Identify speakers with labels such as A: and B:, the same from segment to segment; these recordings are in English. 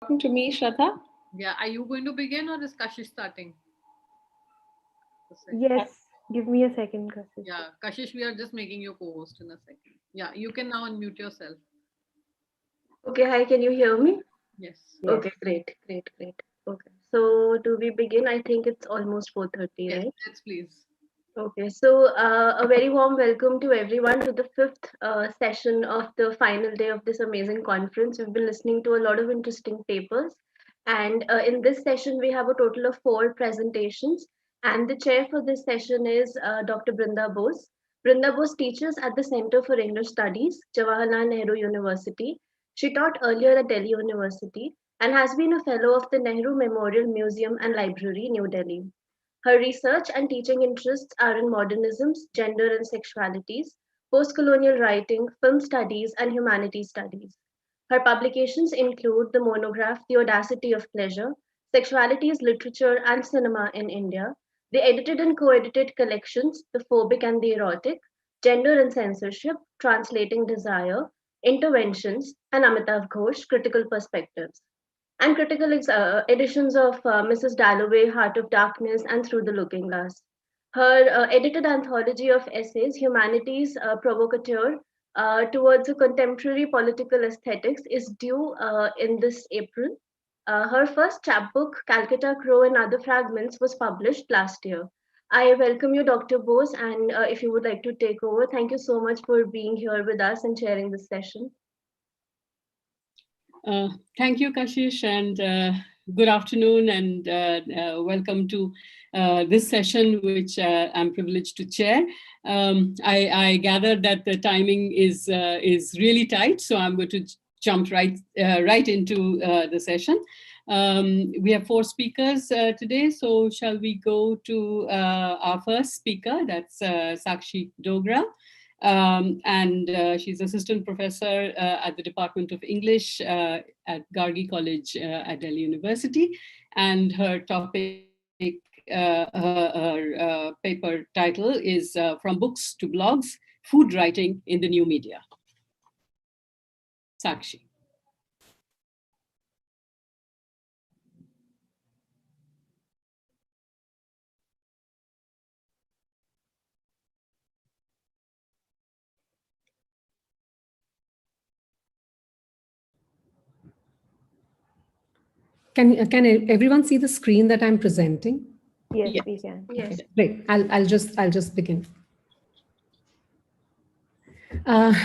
A: Talking to me, Shraddha?
B: Yeah, are you going to begin or is Kashish starting?
C: Yes, give me a second, Kashish.
B: Yeah, Kashish, we are just making you co-host in a second. Yeah, you can now unmute yourself.
D: Okay, hi, can you hear me?
B: Yes.
D: Okay, great. Okay, so do we begin? I think it's almost 4:30,
B: Yes,
D: right?
B: let's please.
D: Okay, so a very warm welcome to everyone to the fifth session of the final day of this amazing conference. We've been listening to a lot of interesting papers, and in this session, we have a total of 4 presentations. And the chair for this session is Dr. Brinda Bose. Brinda Bose teaches at the Center for English Studies, Jawaharlal Nehru University. She taught earlier at Delhi University and has been a fellow of the Nehru Memorial Museum and Library, New Delhi. Her research and teaching interests are in modernisms, gender and sexualities, post-colonial writing, film studies, and humanities studies. Her publications include the monograph The Audacity of Pleasure, Sexualities, Literature, and Cinema in India, the edited and co-edited collections The Phobic and the Erotic, Gender and Censorship, Translating Desire, Interventions, and Amitav Ghosh, Critical Perspectives, and critical editions of Mrs. Dalloway, Heart of Darkness, and Through the Looking Glass. Her edited anthology of essays, Humanities Provocateur, towards a contemporary political aesthetics, is due in this April. Her first chapbook, Calcutta Crow and Other Fragments, was published last year. I welcome you, Dr. Bose, and if you would like to take over, thank you so much for being here with us and sharing this session.
A: Thank you, Kashish, and good afternoon, and welcome to this session, which I'm privileged to chair. I gather that the timing is really tight, so I'm going to jump right into the session. We have 4 speakers today, so shall we go to our first speaker? That's Sakshi Dogra. And she's assistant professor at the Department of English at Gargi College at Delhi University. And her topic, her paper title is From Books to Blogs, Food Writing in the New Media. Sakshi.
E: Can everyone see the screen that I'm presenting?
C: Yes,
A: Yes.
C: we can.
D: Yes.
E: Okay, great. I'll just begin.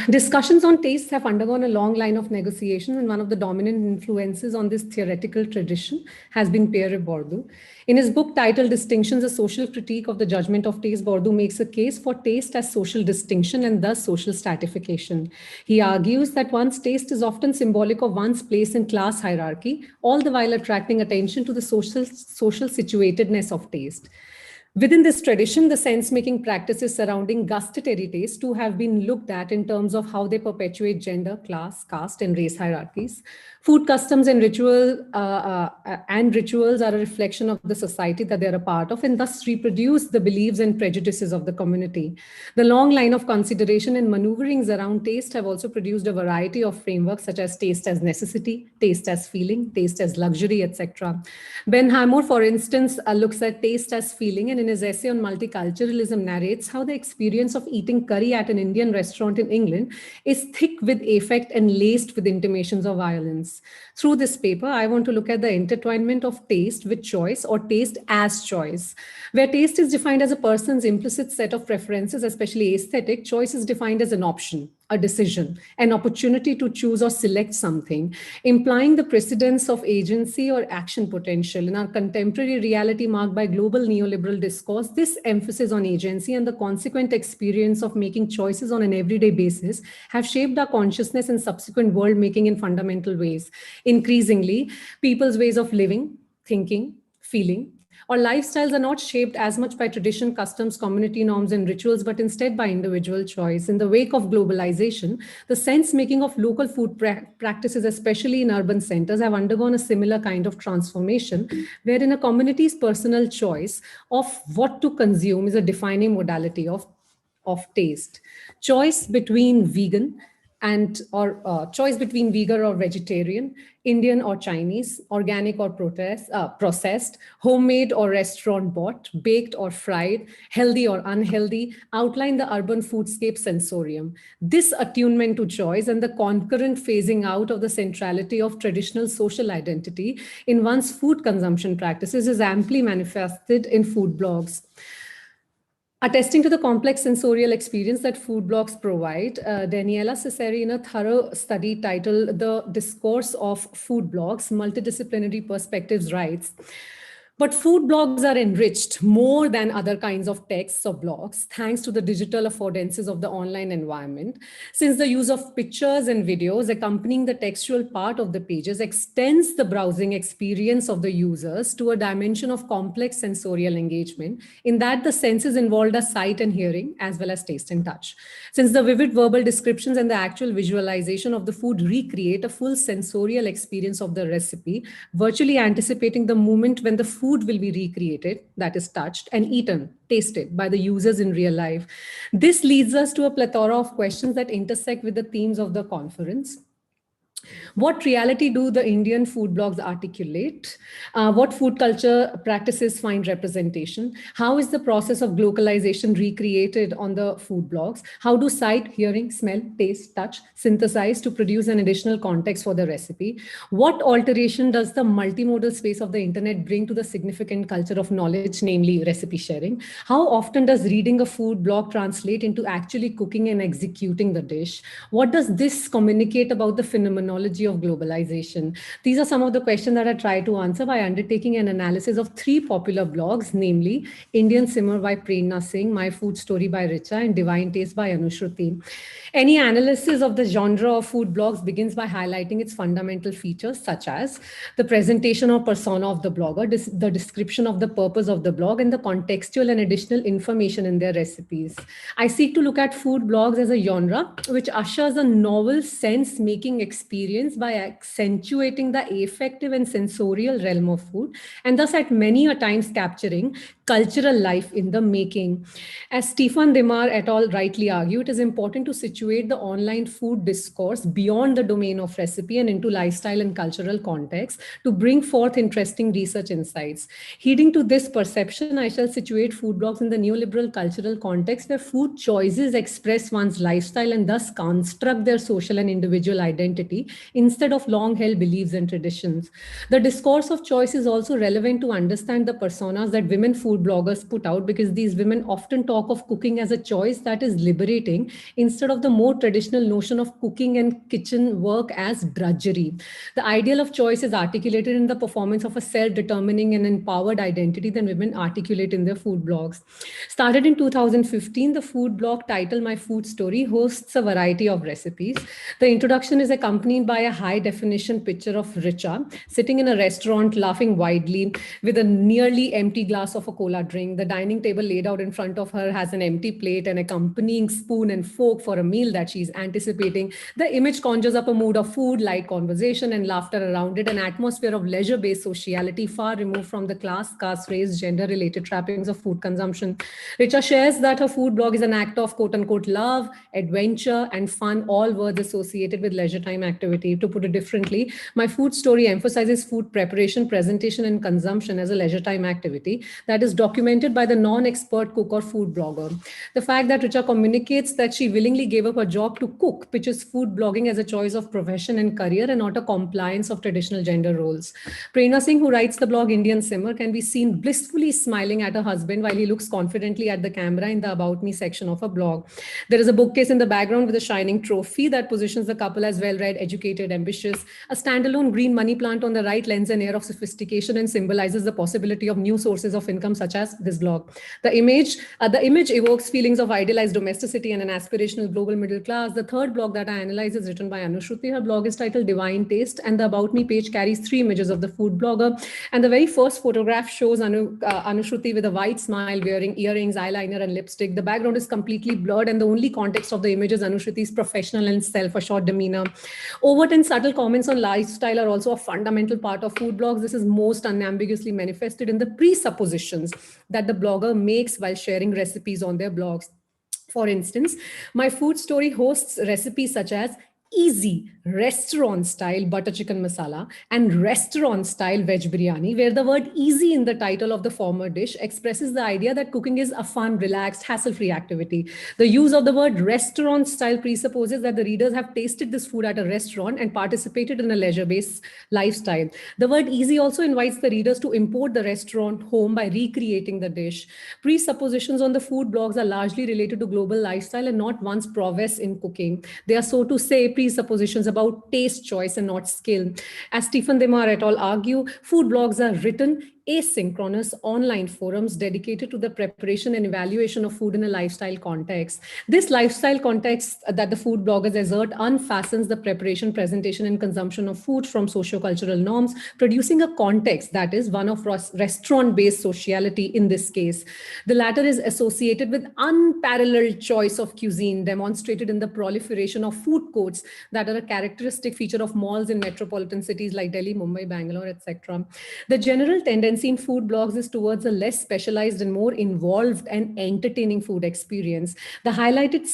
E: Discussions on taste have undergone a long line of negotiations, and one of the dominant influences on this theoretical tradition has been Pierre Bourdieu. In his book titled Distinctions, a Social Critique of the Judgment of Taste, Bourdieu makes a case for taste as social distinction and thus social stratification. He argues that one's taste is often symbolic of one's place in class hierarchy, all the while attracting attention to the social situatedness of taste. Within this tradition, the sense-making practices surrounding gustatory taste too have been looked at in terms of how they perpetuate gender, class, caste, and race hierarchies. Food customs and rituals are a reflection of the society that they're a part of, and thus reproduce the beliefs and prejudices of the community. The long line of consideration and maneuverings around taste have also produced a variety of frameworks such as taste as necessity, taste as feeling, taste as luxury, etc. Ben Hammer, for instance, looks at taste as feeling, and in his essay on multiculturalism narrates how the experience of eating curry at an Indian restaurant in England is thick with affect and laced with intimations of violence. Through this paper, I want to look at the intertwinement of taste with choice, or taste as choice. Where taste is defined as a person's implicit set of preferences, especially aesthetic, choice is defined as an option, a decision, an opportunity to choose or select something, implying the precedence of agency or action potential. In our contemporary reality marked by global neoliberal discourse, this emphasis on agency and the consequent experience of making choices on an everyday basis have shaped our consciousness and subsequent world making in fundamental ways. Increasingly, people's ways of living, thinking, feeling, or lifestyles are not shaped as much by tradition, customs, community norms, and rituals, but instead by individual choice. In the wake of globalization, the sense-making of local food practices, especially in urban centers, have undergone a similar kind of transformation, wherein a community's personal choice of what to consume is a defining modality of taste. Choice between vegan, and or choice between vegan or vegetarian, Indian or Chinese, organic or processed, homemade or restaurant bought, baked or fried, healthy or unhealthy, outline the urban foodscape sensorium. This attunement to choice and the concurrent phasing out of the centrality of traditional social identity in one's food consumption practices is amply manifested in food blogs. Attesting to the complex sensorial experience that food blogs provide, Daniela Cesari, in a thorough study titled The Discourse of Food Blogs, Multidisciplinary Perspectives, writes, but food blogs are enriched more than other kinds of texts or blogs, thanks to the digital affordances of the online environment, since the use of pictures and videos accompanying the textual part of the pages extends the browsing experience of the users to a dimension of complex sensorial engagement, in that the senses involved are sight and hearing, as well as taste and touch. Since the vivid verbal descriptions and the actual visualization of the food recreate a full sensorial experience of the recipe, virtually anticipating the moment when the food will be recreated, that is touched and eaten, tasted by the users in real life. This leads us to a plethora of questions that intersect with the themes of the conference. What reality do the Indian food blogs articulate? What food culture practices find representation? How is the process of globalization recreated on the food blogs? How do sight, hearing, smell, taste, touch synthesize to produce an additional context for the recipe? What alteration does the multimodal space of the internet bring to the significant culture of knowledge, namely recipe sharing? How often does reading a food blog translate into actually cooking and executing the dish? What does this communicate about the phenomenology of globalization? These are some of the questions that I try to answer by undertaking an analysis of 3 popular blogs, namely Indian Simmer by Prerna Singh, My Food Story by Richa, and Divine Taste by Anushruti. Any analysis of the genre of food blogs begins by highlighting its fundamental features, such as the presentation or persona of the blogger, the description of the purpose of the blog, and the contextual and additional information in their recipes. I seek to look at food blogs as a genre which ushers a novel sense-making experience by accentuating the affective and sensorial realm of food, and thus at many a times capturing cultural life in the making. As Stephen Demar et al. Rightly argue, it is important to situate the online food discourse beyond the domain of recipe and into lifestyle and cultural context to bring forth interesting research insights. Heeding to this perception, I shall situate food blogs in the neoliberal cultural context where food choices express one's lifestyle and thus construct their social and individual identity instead of long-held beliefs and traditions. The discourse of choice is also relevant to understand the personas that women food bloggers put out, because these women often talk of cooking as a choice that is liberating instead of the more traditional notion of cooking and kitchen work as drudgery. The ideal of choice is articulated in the performance of a self-determining and empowered identity that women articulate in their food blogs. Started in 2015, the food blog titled My Food Story hosts a variety of recipes. The introduction is accompanied by a high-definition picture of Richa sitting in a restaurant laughing widely with a nearly empty glass of a cola drink. The dining table laid out in front of her has an empty plate and accompanying spoon and fork for a meal that she's anticipating. The image conjures up a mood of food, light conversation, and laughter around it, an atmosphere of leisure-based sociality far removed from the class, caste, race, gender-related trappings of food consumption. Richa shares that her food blog is an act of quote-unquote love, adventure, and fun, all words associated with leisure time activity. To put it differently, My Food Story emphasizes food preparation, presentation, and consumption as a leisure time activity that is documented by the non-expert cook or food blogger. The fact that Richa communicates that she willingly gave up her job to cook pitches food blogging as a choice of profession and career and not a compliance of traditional gender roles. Prerna Singh, who writes the blog Indian Simmer, can be seen blissfully smiling at her husband while he looks confidently at the camera in the About Me section of her blog. There is a bookcase in the background with a shining trophy that positions the couple as well-read, educated, ambitious. A standalone green money plant on the right lends an air of sophistication and symbolizes the possibility of new sources of income, such as this blog. The image evokes feelings of idealized domesticity and an aspirational global middle class. The third blog that I analyze is written by Anushruti. Her blog is titled Divine Taste, and the About Me page carries 3 images of the food blogger. And the very first photograph shows Anushruti with a wide smile, wearing earrings, eyeliner, and lipstick. The background is completely blurred, and the only context of the image is Anushruti's professional and self-assured demeanor. Overt and subtle comments on lifestyle are also a fundamental part of food blogs. This is most unambiguously manifested in the presuppositions that the blogger makes while sharing recipes on their blogs. For instance, My Food Story hosts recipes such as easy restaurant style butter chicken masala and restaurant style veg biryani, where the word easy in the title of the former dish expresses the idea that cooking is a fun, relaxed, hassle-free activity. The use of the word restaurant style presupposes that the readers have tasted this food at a restaurant and participated in a leisure-based lifestyle. The word easy also invites the readers to import the restaurant home by recreating the dish. Presuppositions on the food blogs are largely related to global lifestyle and not one's prowess in cooking. They are, so to say, presuppositions about taste choice and not skill. As Stephen Demar et al. Argue, food blogs are written asynchronous online forums dedicated to the preparation and evaluation of food in a lifestyle context. This lifestyle context that the food bloggers assert unfastens the preparation, presentation, and consumption of food from socio-cultural norms, producing a context that is one of restaurant-based sociality in this case. The latter is associated with unparalleled choice of cuisine, demonstrated in the proliferation of food courts that are a characteristic feature of malls in metropolitan cities like Delhi, Mumbai, Bangalore, etc. The general tendency in food blogs is towards a less specialized and more involved and entertaining food experience. The highlighted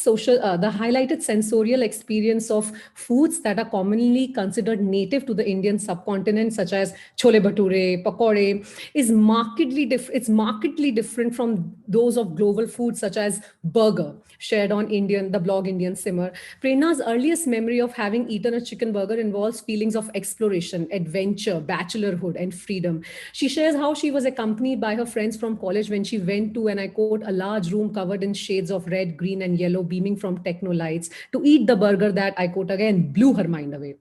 E: sensorial experience of foods that are commonly considered native to the Indian subcontinent, such as chole bhature, pakode, is markedly different from those of global foods such as burger, shared on the blog Indian Simmer. Prerna's earliest memory of having eaten a chicken burger involves feelings of exploration, adventure, bachelorhood, and freedom. She shares how she was accompanied by her friends from college when she went to, and I quote, a large room covered in shades of red, green, and yellow beaming from techno lights to eat the burger that, I quote again, blew her mind away.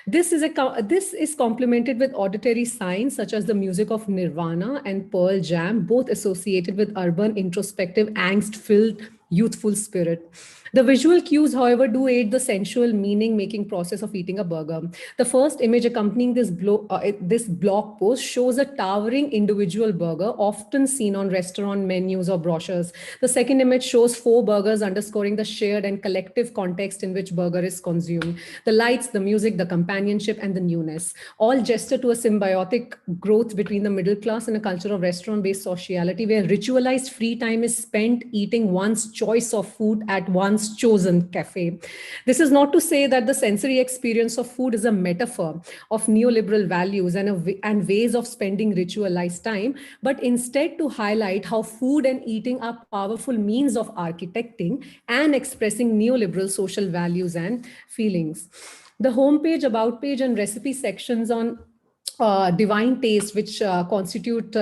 E: This is complemented with auditory signs such as the music of Nirvana and Pearl Jam, both associated with urban, introspective, angst-filled, youthful spirit. The visual cues, however, do aid the sensual meaning-making process of eating a burger. The first image accompanying this blog post shows a towering individual burger, often seen on restaurant menus or brochures. The second image shows 4 burgers, underscoring the shared and collective context in which burger is consumed. The lights, the music, the companionship, and the newness all gesture to a symbiotic growth between the middle class and a culture of restaurant-based sociality, where ritualized free time is spent eating one's choice of food at one's chosen cafe. This is not to say that the sensory experience of food is a metaphor of neoliberal values and ways of spending ritualized time, but instead to highlight how food and eating are powerful means of architecting and expressing neoliberal social values and feelings. The homepage, about page, and recipe sections on divine taste, which constitute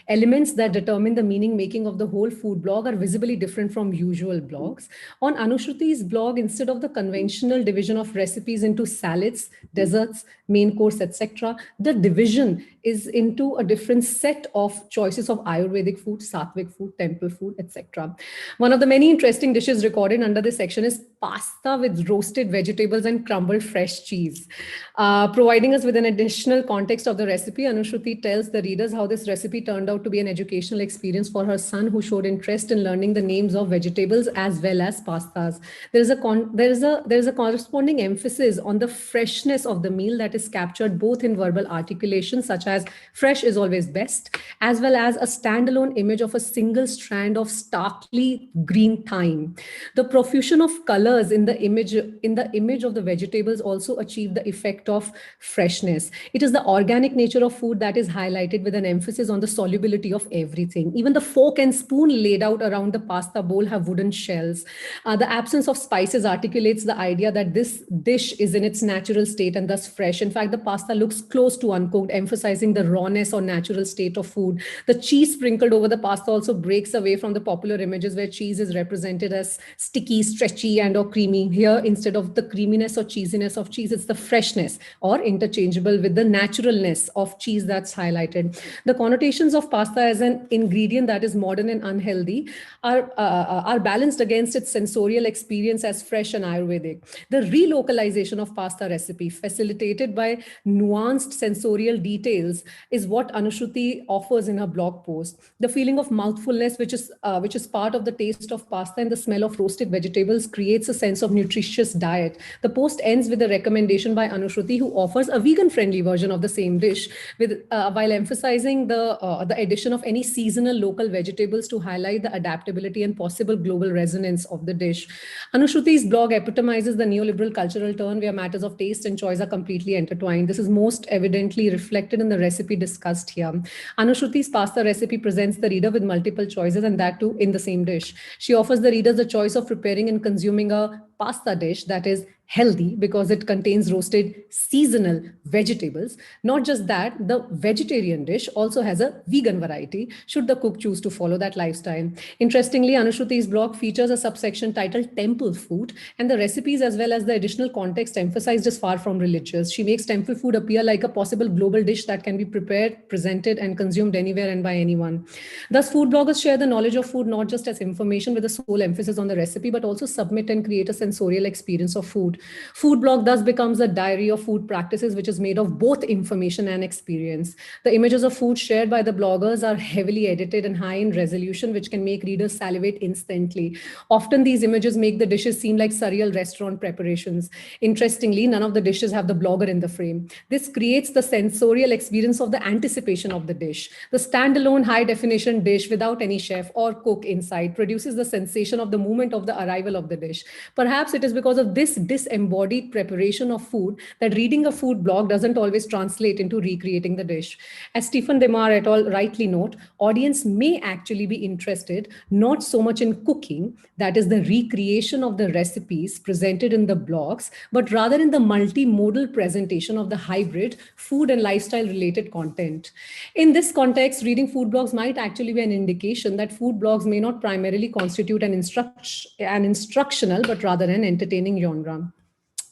E: elements that determine the meaning making of the whole food blog, are visibly different from usual blogs. On Anushruti's blog, instead of the conventional division of recipes into salads, desserts, main course, etc., the division is into a different set of choices of Ayurvedic food, Sattvic food, temple food, etc. One of the many interesting dishes recorded under this section is pasta with roasted vegetables and crumbled fresh cheese. Providing us with an additional context of the recipe, Anushruti tells the readers how this recipe turned out to be an educational experience for her son, who showed interest in learning the names of vegetables as well as pastas. There is a corresponding emphasis on the freshness of the meal that is captured both in verbal articulation, such as fresh is always best, as well as a standalone image of a single strand of starkly green thyme. The profusion of colors in the image of the vegetables also achieve the effect of freshness. It is the organic nature of food that is highlighted, with an emphasis on the solubility of everything. Even the fork and spoon laid out around the pasta bowl have wooden shells. The absence of spices articulates the idea that this dish is in its natural state and thus fresh. In fact, the pasta looks close to uncooked, emphasizing the rawness or natural state of food. The cheese sprinkled over the pasta also breaks away from the popular images where cheese is represented as sticky, stretchy, and or creamy. Here, instead of the creaminess or cheesiness of cheese, it's the freshness, or interchangeable with the naturalness of cheese, that's highlighted. The connotations of pasta as an ingredient that is modern and unhealthy are balanced against its sensorial experience as fresh and Ayurvedic. The relocalization of pasta recipe, facilitated by nuanced sensorial details, is what Anushruti offers in her blog post. The feeling of mouthfulness, which is part of the taste of pasta, and the smell of roasted vegetables creates a sense of nutritious diet. The post ends with a recommendation by Anushruti, who offers a vegan-friendly version of the same same dish, with while emphasizing the addition of any seasonal local vegetables to highlight the adaptability and possible global resonance of the dish. Anushruti's blog epitomizes the neoliberal cultural turn where matters of taste and choice are completely intertwined. This is most evidently reflected in the recipe discussed here. Anushruti's pasta recipe presents the reader with multiple choices, and that too in the same dish. She offers the readers the choice of preparing and consuming a pasta dish that is healthy because it contains roasted seasonal vegetables. Not just that, the vegetarian dish also has a vegan variety should the cook choose to follow that lifestyle. Interestingly, Anushruti's blog features a subsection titled Temple Food, and the recipes as well as the additional context emphasized is far from religious. She makes temple food appear like a possible global dish that can be prepared, presented, and consumed anywhere and by anyone. Thus, food bloggers share the knowledge of food not just as information with a sole emphasis on the recipe, but also submit and create a sensorial experience of food. Food blog thus becomes a diary of food practices, which is made of both information and experience. The images of food shared by the bloggers are heavily edited and high in resolution, which can make readers salivate instantly. Often these images make the dishes seem like surreal restaurant preparations. Interestingly, none of the dishes have the blogger in the frame. This creates the sensorial experience of the anticipation of the dish. The standalone high definition dish without any chef or cook inside produces the sensation of the moment of the arrival of the dish. Perhaps it is because of this disembodied preparation of food that reading a food blog doesn't always translate into recreating the dish. As Stephen Demar et al. Rightly note, audience may actually be interested not so much in cooking, that is the recreation of the recipes presented in the blogs, but rather in the multimodal presentation of the hybrid food and lifestyle related content. In this context, reading food blogs might actually be an indication that food blogs may not primarily constitute an instructional, but rather an entertaining genre.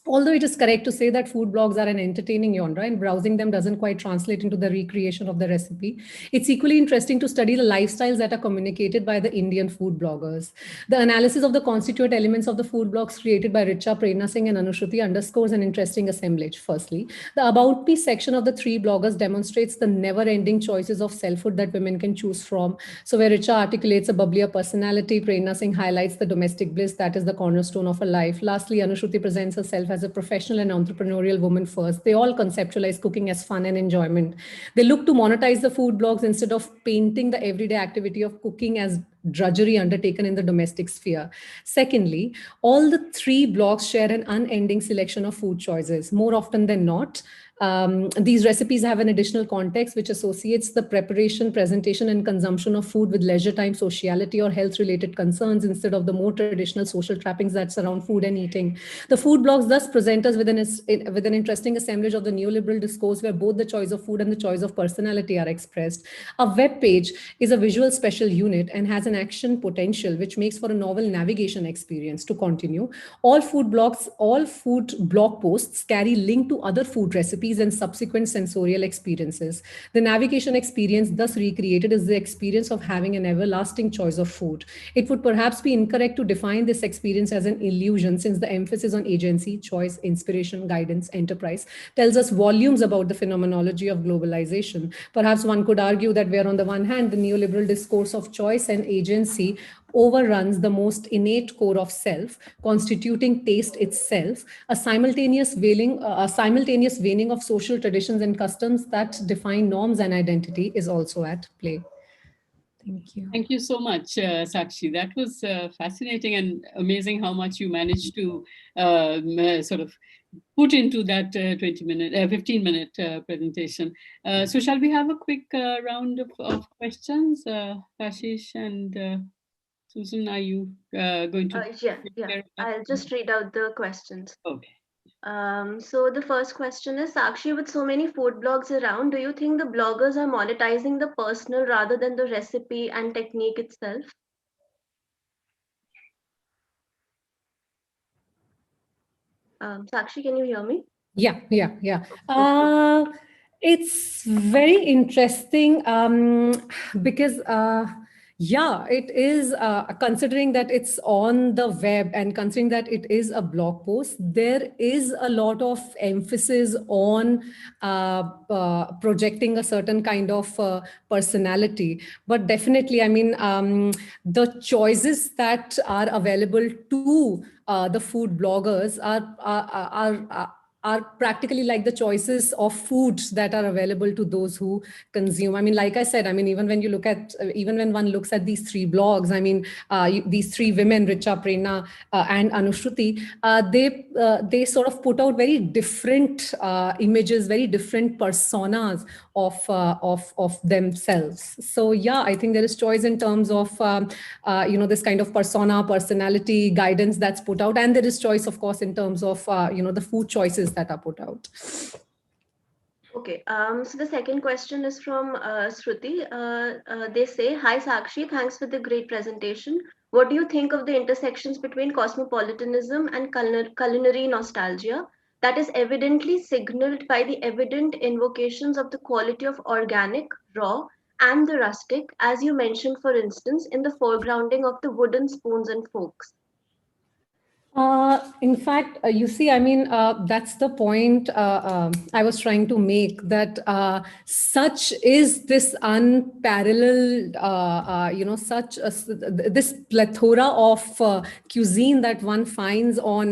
E: Although it is correct to say that food blogs are an entertaining genre and browsing them doesn't quite translate into the recreation of the recipe, it's equally interesting to study the lifestyles that are communicated by the Indian food bloggers. The analysis of the constituent elements of the food blogs created by Richa, Prerna Singh and Anushruti underscores an interesting assemblage. Firstly, the About Me section of the three bloggers demonstrates the never-ending choices of self-food that women can choose from. So where Richa articulates a bubblier personality, Prerna Singh highlights the domestic bliss that is the cornerstone of her life. Lastly, Anushruti presents herself as a professional and entrepreneurial woman first. They all conceptualize cooking as fun and enjoyment. They look to monetize the food blogs instead of painting the everyday activity of cooking as drudgery undertaken in the domestic sphere. Secondly, all the three blogs share an unending selection of food choices. More often than not, these recipes have an additional context which associates the preparation, presentation, and consumption of food with leisure time, sociality, or health-related concerns instead of the more traditional social trappings that surround food and eating. The food blogs thus present us with an interesting assemblage of the neoliberal discourse where both the choice of food and the choice of personality are expressed. A web page is a visual special unit and has an action potential which makes for a novel navigation experience. To continue, all food blog posts carry link to other food recipes and subsequent sensorial experiences. The navigation experience thus recreated is the experience of having an everlasting choice of food. It would perhaps be incorrect to define this experience as an illusion, since the emphasis on agency, choice, inspiration, guidance, enterprise tells us volumes about the phenomenology of globalization. Perhaps one could argue that where on the one hand, the neoliberal discourse of choice and agency overruns the most innate core of self, constituting taste itself, a simultaneous waning of social traditions and customs that define norms and identity is also at play. Thank you.
A: Thank you so much, Sakshi. That was fascinating and amazing how much you managed to sort of put into that 15-minute presentation. So shall we have a quick round of questions? Kashish and Susan, are you going to?
D: Yeah. I'll just read out the questions.
A: Okay.
D: So the first question is, Sakshi, with so many food blogs around, do you think the bloggers are monetizing the personal rather than the recipe and technique itself? Sakshi, can you hear me?
E: Yeah. It's very interesting because it is considering that it's on the web and considering that it is a blog post, there is a lot of emphasis on projecting a certain kind of personality. But definitely, I mean, the choices that are available to the food bloggers are are practically like the choices of foods that are available to those who consume. I mean, like I said, I mean, even when you look at, even when one looks at these three blogs, I mean, these three women, Richa, Prerna, and Anushruti, they sort of put out very different images, very different personas of themselves. So yeah, I think there is choice in terms of this kind of persona, personality, guidance that's put out, and there is choice, of course, in terms of the food choices that are put out.
D: Okay, so the second question is from Shruti. They say, "Hi Sakshi, thanks for the great presentation. What do you think of the intersections between cosmopolitanism and culinary nostalgia that is evidently signaled by the evident invocations of the quality of organic, raw, and the rustic, as you mentioned, for instance, in the foregrounding of the wooden spoons and forks?"
E: In fact, you see, I mean, that's the point I was trying to make, that such is this unparalleled, this plethora of cuisine that one finds on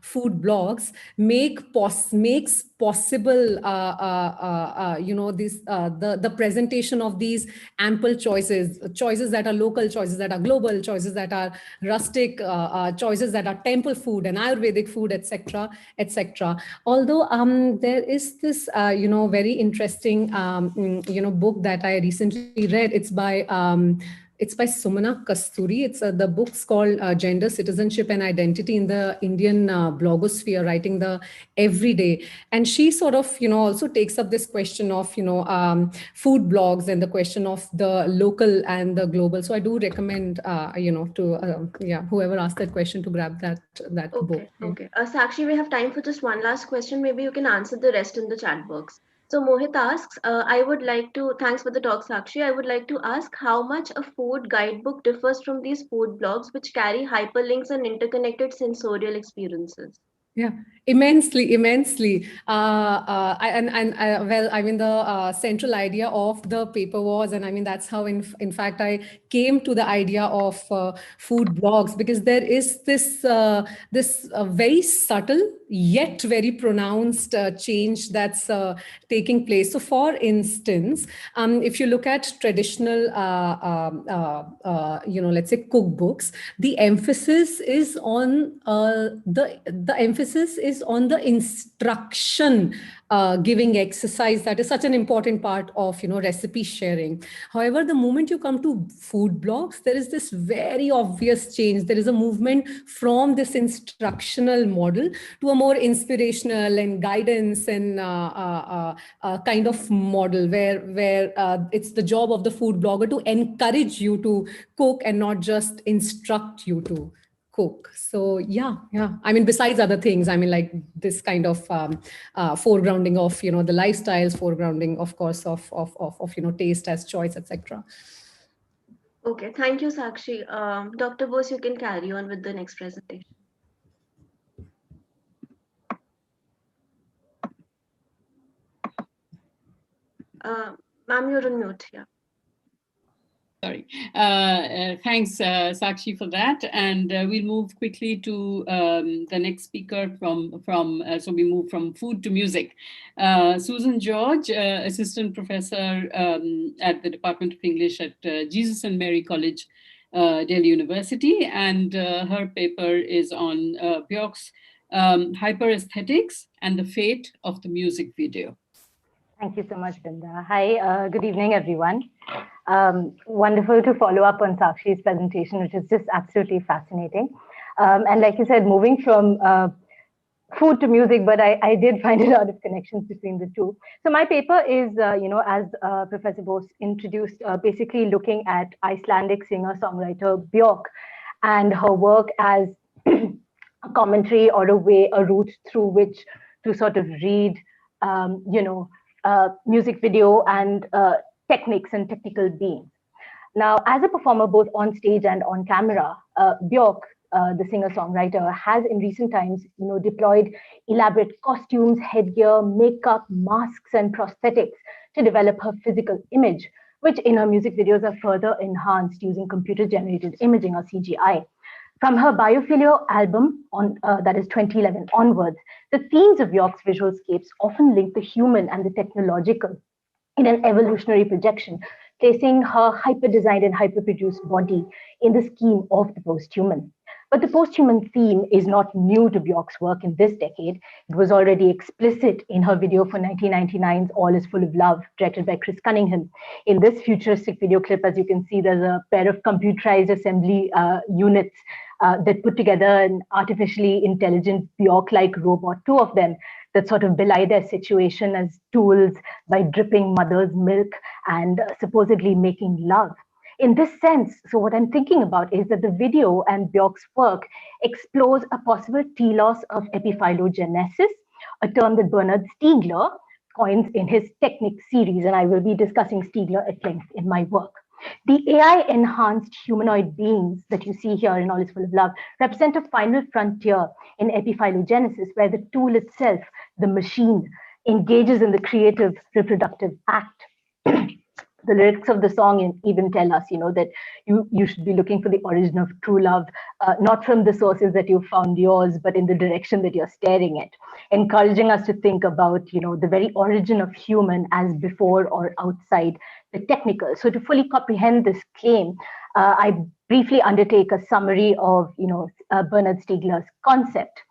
E: food blogs makes possible, the presentation of these ample choices that are local, choices that are global, choices that are rustic, choices that are temple food and Ayurvedic food, etc., etc. Although there is this, very interesting, book that I recently read. It's by Sumana Kasturi. It's the book's called Gender, Citizenship and Identity in the Indian Blogosphere, Writing the Everyday. And she sort of, also takes up this question of, food blogs and the question of the local and the global. So I do recommend, to whoever asked that question to grab that book.
D: Okay. Sakshi, we have time for just one last question. Maybe you can answer the rest in the chat box. So Mohit asks, thanks for the talk, Sakshi. I would like to ask how much a food guidebook differs from these food blogs, which carry hyperlinks and interconnected sensorial experiences.
E: Yeah, immensely. The central idea of the paper was, and I mean, that's how, in fact, I came to the idea of food blogs, because there is this very subtle yet very pronounced change that's taking place. So, for instance, if you look at traditional, let's say cookbooks, the emphasis is on the emphasis is on the instruction giving exercise. That is such an important part of recipe sharing. However, the moment you come to food blogs, there is this very obvious change. There is a movement from this instructional model to a more inspirational and guidance and kind of model where it's the job of the food blogger to encourage you to cook and not just instruct you to cook. So yeah. I mean, besides other things, I mean, like this kind of foregrounding of the lifestyles, foregrounding, of course, of taste as choice, etc.
D: Okay, thank you, Sakshi. Dr. Bose, you can carry on with the next presentation. Ma'am, you're on mute. Yeah.
A: Sorry. Thanks, Sakshi, for that. And we'll move quickly to the next speaker so we move from food to music. Susan George, Assistant Professor at the Department of English at Jesus and Mary College, Delhi University. And her paper is on Björk's Hyperaesthetics and the Fate of the Music Video.
F: Thank you so much, Brinda. Hi, good evening, everyone. Wonderful to follow up on Sakshi's presentation, which is just absolutely fascinating. And like you said, moving from food to music, but I did find a lot of connections between the two. So my paper is, as Professor Bose introduced, basically looking at Icelandic singer-songwriter Björk and her work as a commentary or a route through which to sort of read, music video and techniques and technical beings. Now, as a performer, both on stage and on camera, Björk, the singer-songwriter, has in recent times, deployed elaborate costumes, headgear, makeup, masks, and prosthetics to develop her physical image, which in her music videos are further enhanced using computer-generated imaging or CGI. From her Biophilia album, that is 2011 onwards, the themes of Björk's visualscapes often link the human and the technological in an evolutionary projection, placing her hyper-designed and hyper-produced body in the scheme of the post-human. But the post-human theme is not new to Björk's work in this decade. It was already explicit in her video for 1999's All Is Full of Love, directed by Chris Cunningham. In this futuristic video clip, as you can see, there's a pair of computerized assembly units that put together an artificially intelligent Björk-like robot, two of them, that sort of belie their situation as tools by dripping mother's milk and supposedly making love. In this sense, so what I'm thinking about is that the video and Björk's work explores a possible telos of epiphylogenesis, a term that Bernard Stiegler coins in his Technic series, and I will be discussing Stiegler at length in my work. The AI-enhanced humanoid beings that you see here in All Is Full of Love represent a final frontier in epiphylogenesis, where the tool itself, the machine, engages in the creative reproductive act. The lyrics of the song even tell us, that you should be looking for the origin of true love, not from the sources that you found yours, but in the direction that you're staring at, encouraging us to think about, the very origin of human as before or outside the technical. So to fully comprehend this claim, I briefly undertake a summary of, Bernard Stiegler's concept.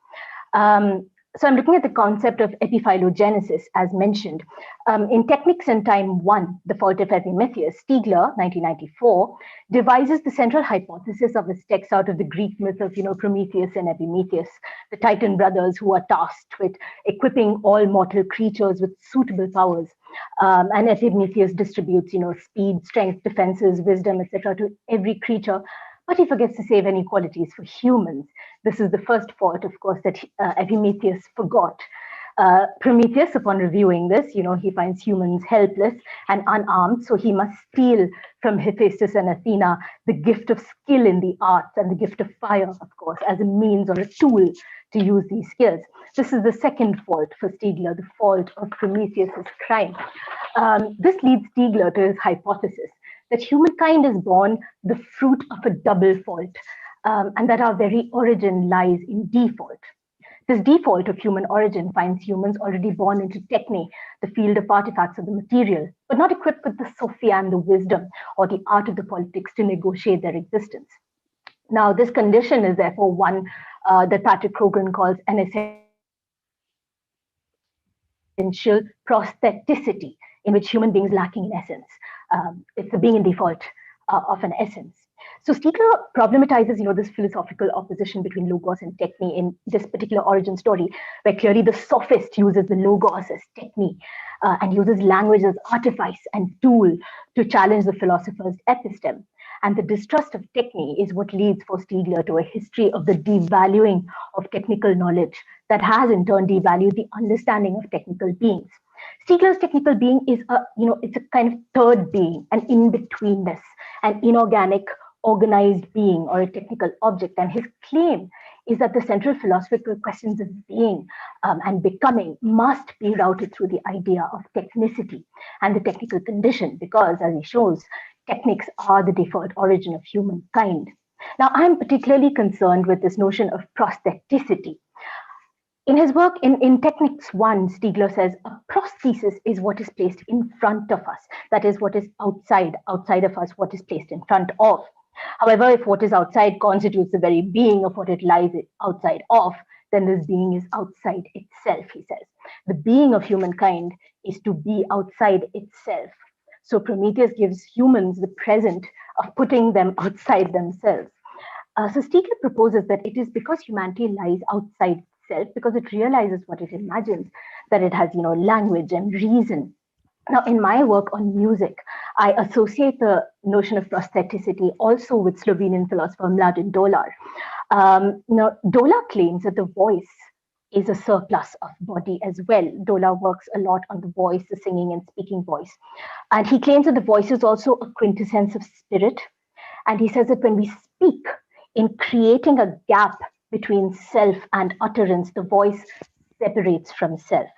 F: So I'm looking at the concept of epiphylogenesis, as mentioned. In Technics and Time 1, The Fault of Epimetheus, Stiegler, 1994, devises the central hypothesis of his text out of the Greek myth of Prometheus and Epimetheus, the Titan brothers who are tasked with equipping all mortal creatures with suitable powers. And Epimetheus distributes speed, strength, defenses, wisdom, etc. to every creature, but he forgets to save any qualities for humans. This is the first fault, of course, that Epimetheus forgot. Prometheus, upon reviewing this, he finds humans helpless and unarmed, so he must steal from Hephaestus and Athena the gift of skill in the arts and the gift of fire, of course, as a means or a tool to use these skills. This is the second fault for Stiegler, the fault of Prometheus's crime. This leads Stiegler to his hypothesis that humankind is born the fruit of a double fault, and that our very origin lies in default. This default of human origin finds humans already born into techne, the field of artifacts of the material, but not equipped with the sophia and the wisdom or the art of the politics to negotiate their existence. Now, this condition is therefore one that Patrick Croghan calls an essential prostheticity, in which human beings lacking in essence. It's the being in default of an essence. So Stiegler problematizes, this philosophical opposition between logos and techne in this particular origin story, where clearly the sophist uses the logos as techne and uses language as artifice and tool to challenge the philosopher's episteme. And the distrust of techne is what leads for Stiegler to a history of the devaluing of technical knowledge that has in turn devalued the understanding of technical beings. Stiegler's technical being is it's a kind of third being, an in-betweenness, an inorganic, organized being or a technical object. And his claim is that the central philosophical questions of being and becoming must be routed through the idea of technicity and the technical condition, because, as he shows, techniques are the default origin of humankind. Now, I'm particularly concerned with this notion of prostheticity. In his work in Technics 1, Stiegler says, a prosthesis is what is placed in front of us. That is what is outside of us, what is placed in front of. However, if what is outside constitutes the very being of what it lies outside of, then this being is outside itself, he says. The being of humankind is to be outside itself. So Prometheus gives humans the present of putting them outside themselves. So Stiegler proposes that it is because humanity lies outside itself, because it realizes what it imagines, that it has, language and reason. Now, in my work on music, I associate the notion of prostheticity also with Slovenian philosopher Mladen Dolar. Dolar claims that the voice is a surplus of body as well. Dolar works a lot on the voice, the singing and speaking voice. And he claims that the voice is also a quintessence of spirit. And he says that when we speak, in creating a gap between self and utterance, the voice separates from self.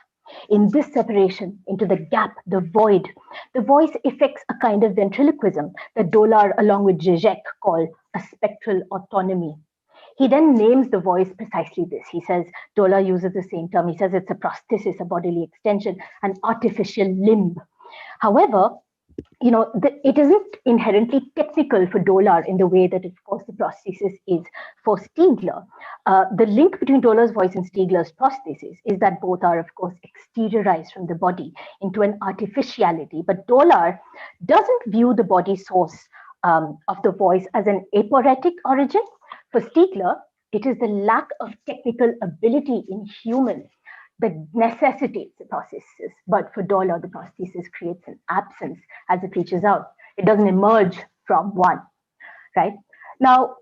F: In this separation into the gap, the void, the voice effects a kind of ventriloquism that Dolar, along with Zizek, call a spectral autonomy. He then names the voice precisely this. He says, Dola uses the same term. He says it's a prosthesis, a bodily extension, an artificial limb. However, it isn't inherently technical for Dolar in the way that, of course, the prosthesis is for Stiegler. The link between Dolar's voice and Stiegler's prosthesis is that both are, of course, exteriorized from the body into an artificiality. But Dolar doesn't view the body source of the voice as an aporetic origin. For Stiegler, it is the lack of technical ability in humans that necessitates the prosthesis. But for Dolar, the prosthesis creates an absence as it reaches out. It doesn't emerge from one, right? Now,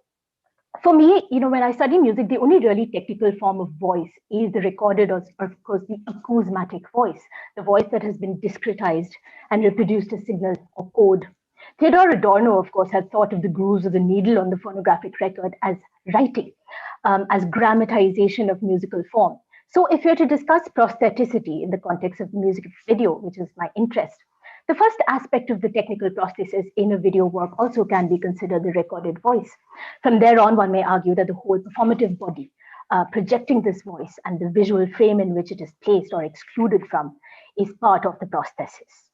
F: for me, when I study music, the only really technical form of voice is the recorded, or of course, the acousmatic voice, the voice that has been discretized and reproduced as signal or code. Theodore Adorno, of course, had thought of the grooves of the needle on the phonographic record as writing, as grammatization of musical form. So if you're to discuss prostheticity in the context of music video, which is my interest, the first aspect of the technical prosthesis in a video work also can be considered the recorded voice. From there on, one may argue that the whole performative body projecting this voice and the visual frame in which it is placed or excluded from is part of the prosthesis.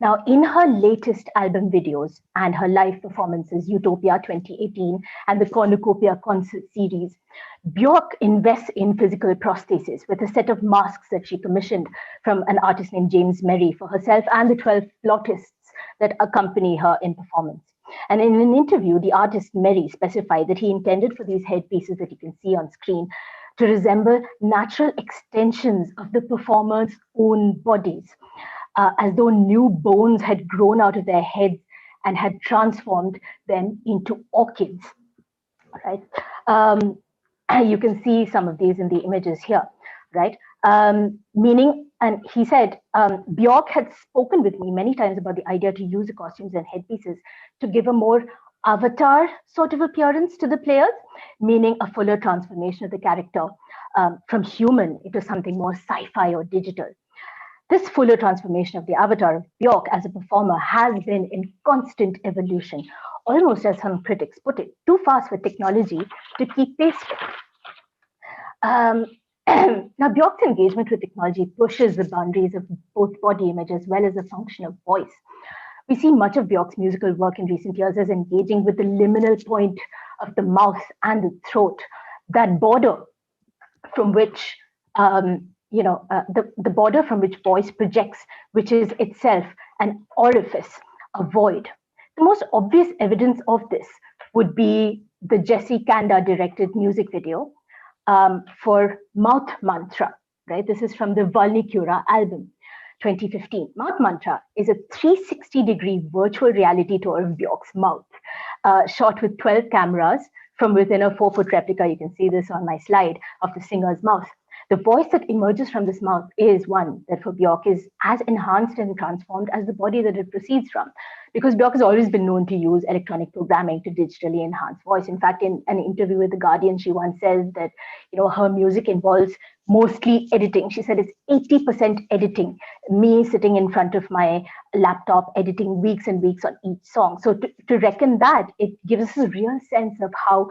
F: Now, in her latest album videos and her live performances, Utopia 2018 and the Cornucopia concert series, Björk invests in physical prosthesis with a set of masks that she commissioned from an artist named James Merry for herself and the 12 flautists that accompany her in performance. And in an interview, the artist Merry specified that he intended for these headpieces that you can see on screen to resemble natural extensions of the performer's own bodies. As though new bones had grown out of their heads and had transformed them into orchids, right? You can see some of these in the images here, right? Meaning, and he said, Björk had spoken with me many times about the idea to use the costumes and headpieces to give a more avatar sort of appearance to the players, meaning a fuller transformation of the character from human into something more sci-fi or digital. This fuller transformation of the avatar of Björk as a performer has been in constant evolution, almost as some critics put it, too fast for technology to keep pace with. Now, Björk's engagement with technology pushes the boundaries of both body image as well as the function of voice. We see much of Björk's musical work in recent years as engaging with the liminal point of the mouth and the throat, that border from which the border from which voice projects, which is itself an orifice, a void. The most obvious evidence of this would be the Jesse Kanda directed music video for Mouth Mantra, right? This is from the Vulnicura album, 2015. Mouth Mantra is a 360-degree virtual reality tour of Björk's mouth, shot with 12 cameras from within a 4-foot replica. You can see this on my slide of the singer's mouth. The voice that emerges from this mouth is one that for Björk is as enhanced and transformed as the body that it proceeds from, because Björk has always been known to use electronic programming to digitally enhance voice. In fact, in an interview with The Guardian, she once said that her music involves mostly editing. She said it's 80% editing, me sitting in front of my laptop editing weeks and weeks on each song. So to reckon that, it gives us a real sense of how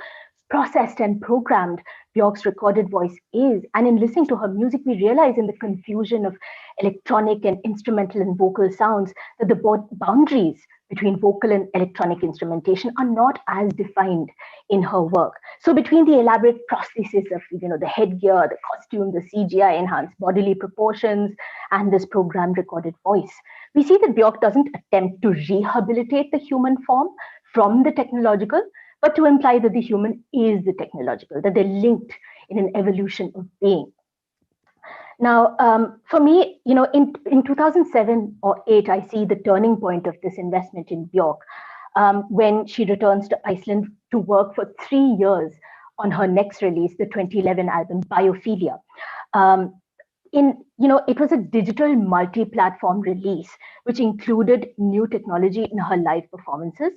F: processed and programmed Björk's recorded voice is. And in listening to her music, we realize in the confusion of electronic and instrumental and vocal sounds that the boundaries between vocal and electronic instrumentation are not as defined in her work. So between the elaborate prosthesis of the headgear, the costume, the CGI enhanced bodily proportions, and this programmed recorded voice, we see that Björk doesn't attempt to rehabilitate the human form from the technological, but to imply that the human is the technological, that they're linked in an evolution of being. Now, for me, in 2007 or 8, I see the turning point of this investment in Björk when she returns to Iceland to work for 3 years on her next release, the 2011 album Biophilia. It was a digital multi-platform release, which included new technology in her live performances,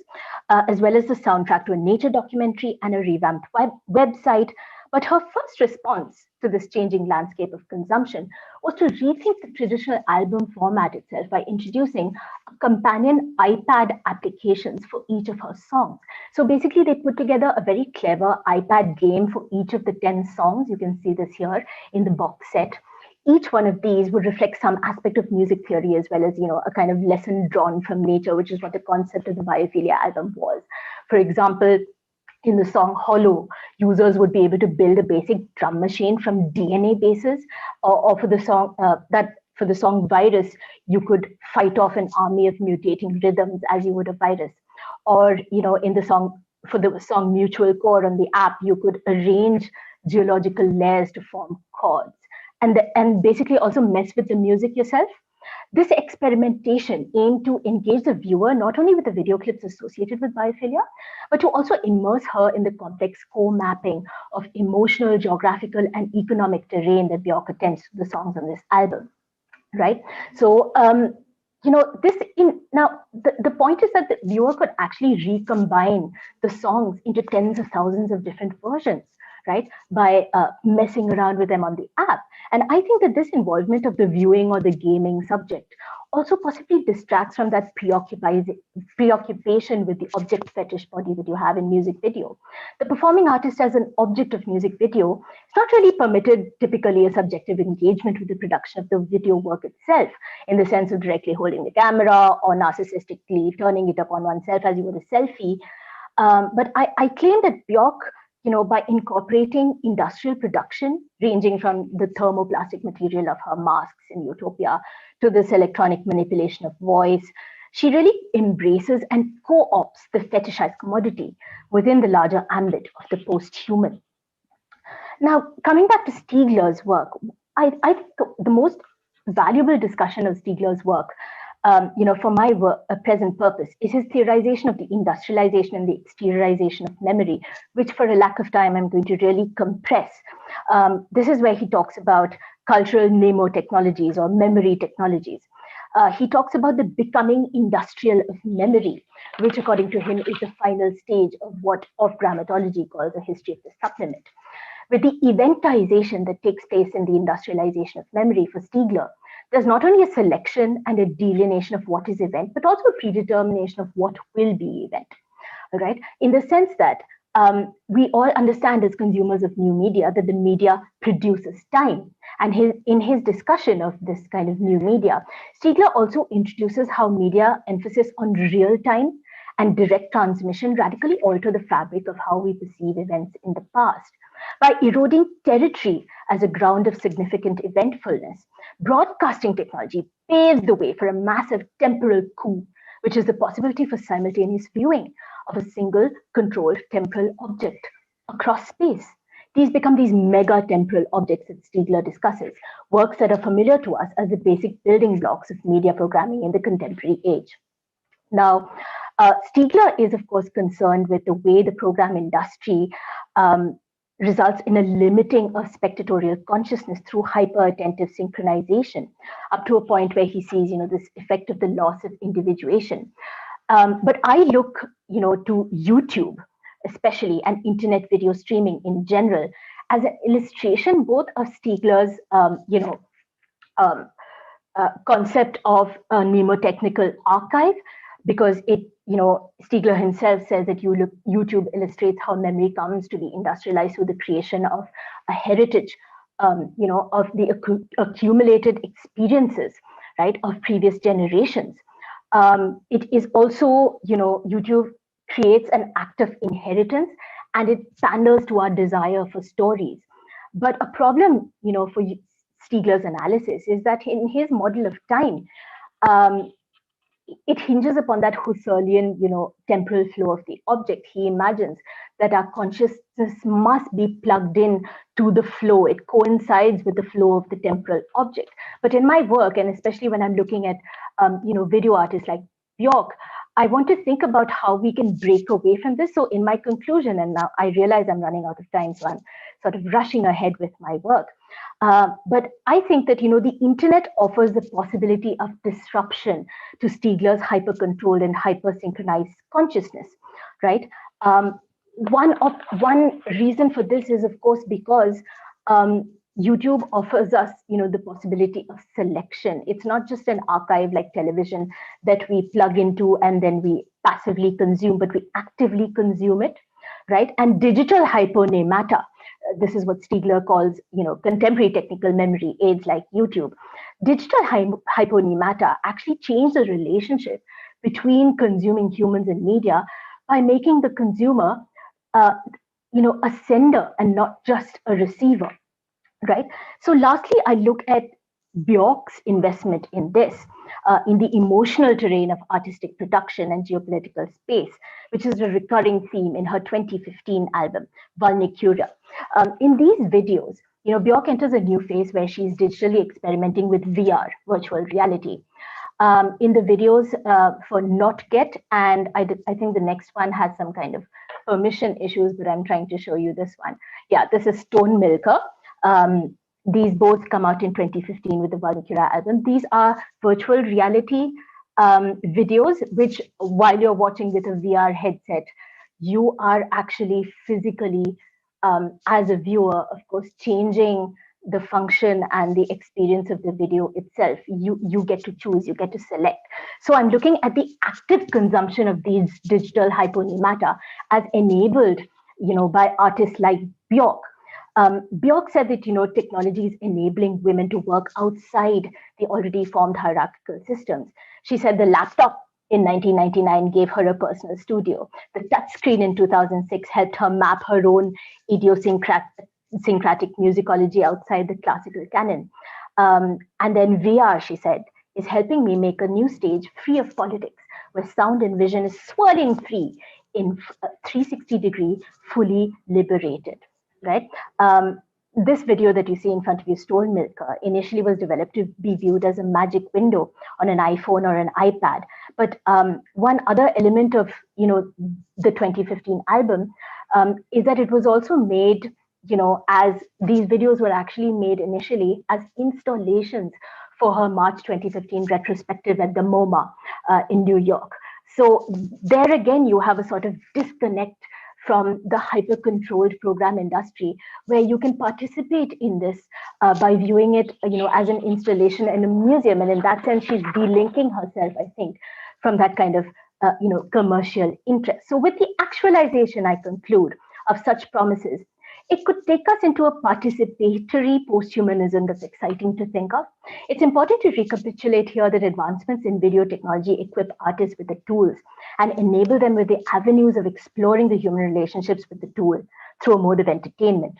F: as well as the soundtrack to a nature documentary and a revamped website, But her first response to this changing landscape of consumption was to rethink the traditional album format itself by introducing companion iPad applications for each of her songs. So basically, they put together a very clever iPad game for each of the 10 songs. You can see this here in the box set. Each one of these would reflect some aspect of music theory, as well as, a kind of lesson drawn from nature, which is what the concept of the Biophilia album was. For example, in the song Hollow, users would be able to build a basic drum machine from DNA bases, or for the song Virus, you could fight off an army of mutating rhythms as you would a virus. Or, in the song, for the song Mutual Chord on the app, you could arrange geological layers to form chords and basically also mess with the music yourself. This experimentation aimed to engage the viewer not only with the video clips associated with biophilia, but to also immerse her in the complex co-mapping of emotional, geographical, and economic terrain that Björk attends to the songs on this album, right? So, the point is that the viewer could actually recombine the songs into tens of thousands of different versions, right, by messing around with them on the app. And I think that this involvement of the viewing or the gaming subject also possibly distracts from that preoccupation with the object fetish body that you have in music video. The performing artist as an object of music video is not really permitted typically a subjective engagement with the production of the video work itself, in the sense of directly holding the camera or narcissistically turning it up on oneself as you would a selfie. But I claim that Björk, by incorporating industrial production, ranging from the thermoplastic material of her masks in Utopia to this electronic manipulation of voice, she really embraces and co-opts the fetishized commodity within the larger ambit of the post-human. Now, coming back to Stiegler's work, I think the most valuable discussion of Stiegler's work, for my present purpose, is his theorization of the industrialization and the exteriorization of memory, which for a lack of time, I'm going to really compress. This is where he talks about cultural mnemotechnologies or memory technologies. He talks about the becoming industrial of memory, which according to him is the final stage of what grammatology calls a history of the supplement. With the eventization that takes place in the industrialization of memory for Stiegler, there's not only a selection and a delineation of what is event, but also a predetermination of what will be event, right? In the sense that we all understand as consumers of new media that the media produces time. And in his discussion of this kind of new media, Stiegler also introduces how media emphasis on real time and direct transmission radically alter the fabric of how we perceive events in the past. By eroding territory as a ground of significant eventfulness, broadcasting technology paves the way for a massive temporal coup, which is the possibility for simultaneous viewing of a single controlled temporal object across space. These become these mega temporal objects that Stiegler discusses, works that are familiar to us as the basic building blocks of media programming in the contemporary age. Now, Stiegler is, of course, concerned with the way the program industry results in a limiting of spectatorial consciousness through hyper-attentive synchronization, up to a point where he sees, this effect of the loss of individuation. But I look, to YouTube, especially, and internet video streaming in general, as an illustration both of Stiegler's, concept of a mnemotechnical archive, because it, Stiegler himself says that YouTube illustrates how memory comes to be industrialized through the creation of a heritage, of the accumulated experiences, right, of previous generations. It is also, YouTube creates an act of inheritance, and it panders to our desire for stories. But a problem, for Stiegler's analysis is that in his model of time, it hinges upon that Husserlian, temporal flow of the object. He imagines that our consciousness must be plugged in to the flow. It coincides with the flow of the temporal object. But in my work, and especially when I'm looking at, video artists like Björk, I want to think about how we can break away from this. So in my conclusion, and now I realize I'm running out of time, so I'm sort of rushing ahead with my work. But I think that, the internet offers the possibility of disruption to Stiegler's hyper-controlled and hyper-synchronized consciousness, right? one reason for this is, of course, because YouTube offers us, the possibility of selection. It's not just an archive like television that we plug into and then we passively consume, but we actively consume it, right? And digital hyponemata, this is what Stiegler calls, contemporary technical memory aids like YouTube. Digital hyponemata actually change the relationship between consuming humans and media by making the consumer, a sender and not just a receiver, right? So lastly, I look at Björk's investment in this, in the emotional terrain of artistic production and geopolitical space, which is a recurring theme in her 2015 album, Valnycura. In these videos, Björk enters a new phase where she's digitally experimenting with VR, virtual reality. In the videos for Not Get, and I think the next one has some kind of permission issues, but I'm trying to show you this one. Yeah, this is Stone Milker. These both come out in 2015 with the Valnycura album. These are virtual reality videos, which while you're watching with a VR headset, you are actually physically, as a viewer, of course, changing the function and the experience of the video itself. You get to choose, you get to select. So I'm looking at the active consumption of these digital hyponemata as enabled, by artists like Björk. Björk said that, technology is enabling women to work outside the already formed hierarchical systems. She said the laptop in 1999 gave her a personal studio. The touchscreen in 2006 helped her map her own idiosyncratic musicology outside the classical canon. And then VR, she said, is helping me make a new stage free of politics, where sound and vision is swirling free in 360-degree, fully liberated. Right? This video that you see in front of you, Stone Milker, initially was developed to be viewed as a magic window on an iPhone or an iPad. But one other element of, the 2015 album is that it was also made, as these videos were actually made initially as installations for her March 2015 retrospective at the MoMA in New York. So there again, you have a sort of disconnect from the hyper-controlled program industry, where you can participate in this by viewing it, as an installation in a museum. And in that sense, she's delinking herself, I think, from that kind of, commercial interest. So with the actualization, I conclude, of such promises, it could take us into a participatory posthumanism that's exciting to think of. It's important to recapitulate here that advancements in video technology equip artists with the tools and enable them with the avenues of exploring the human relationships with the tool through a mode of entertainment.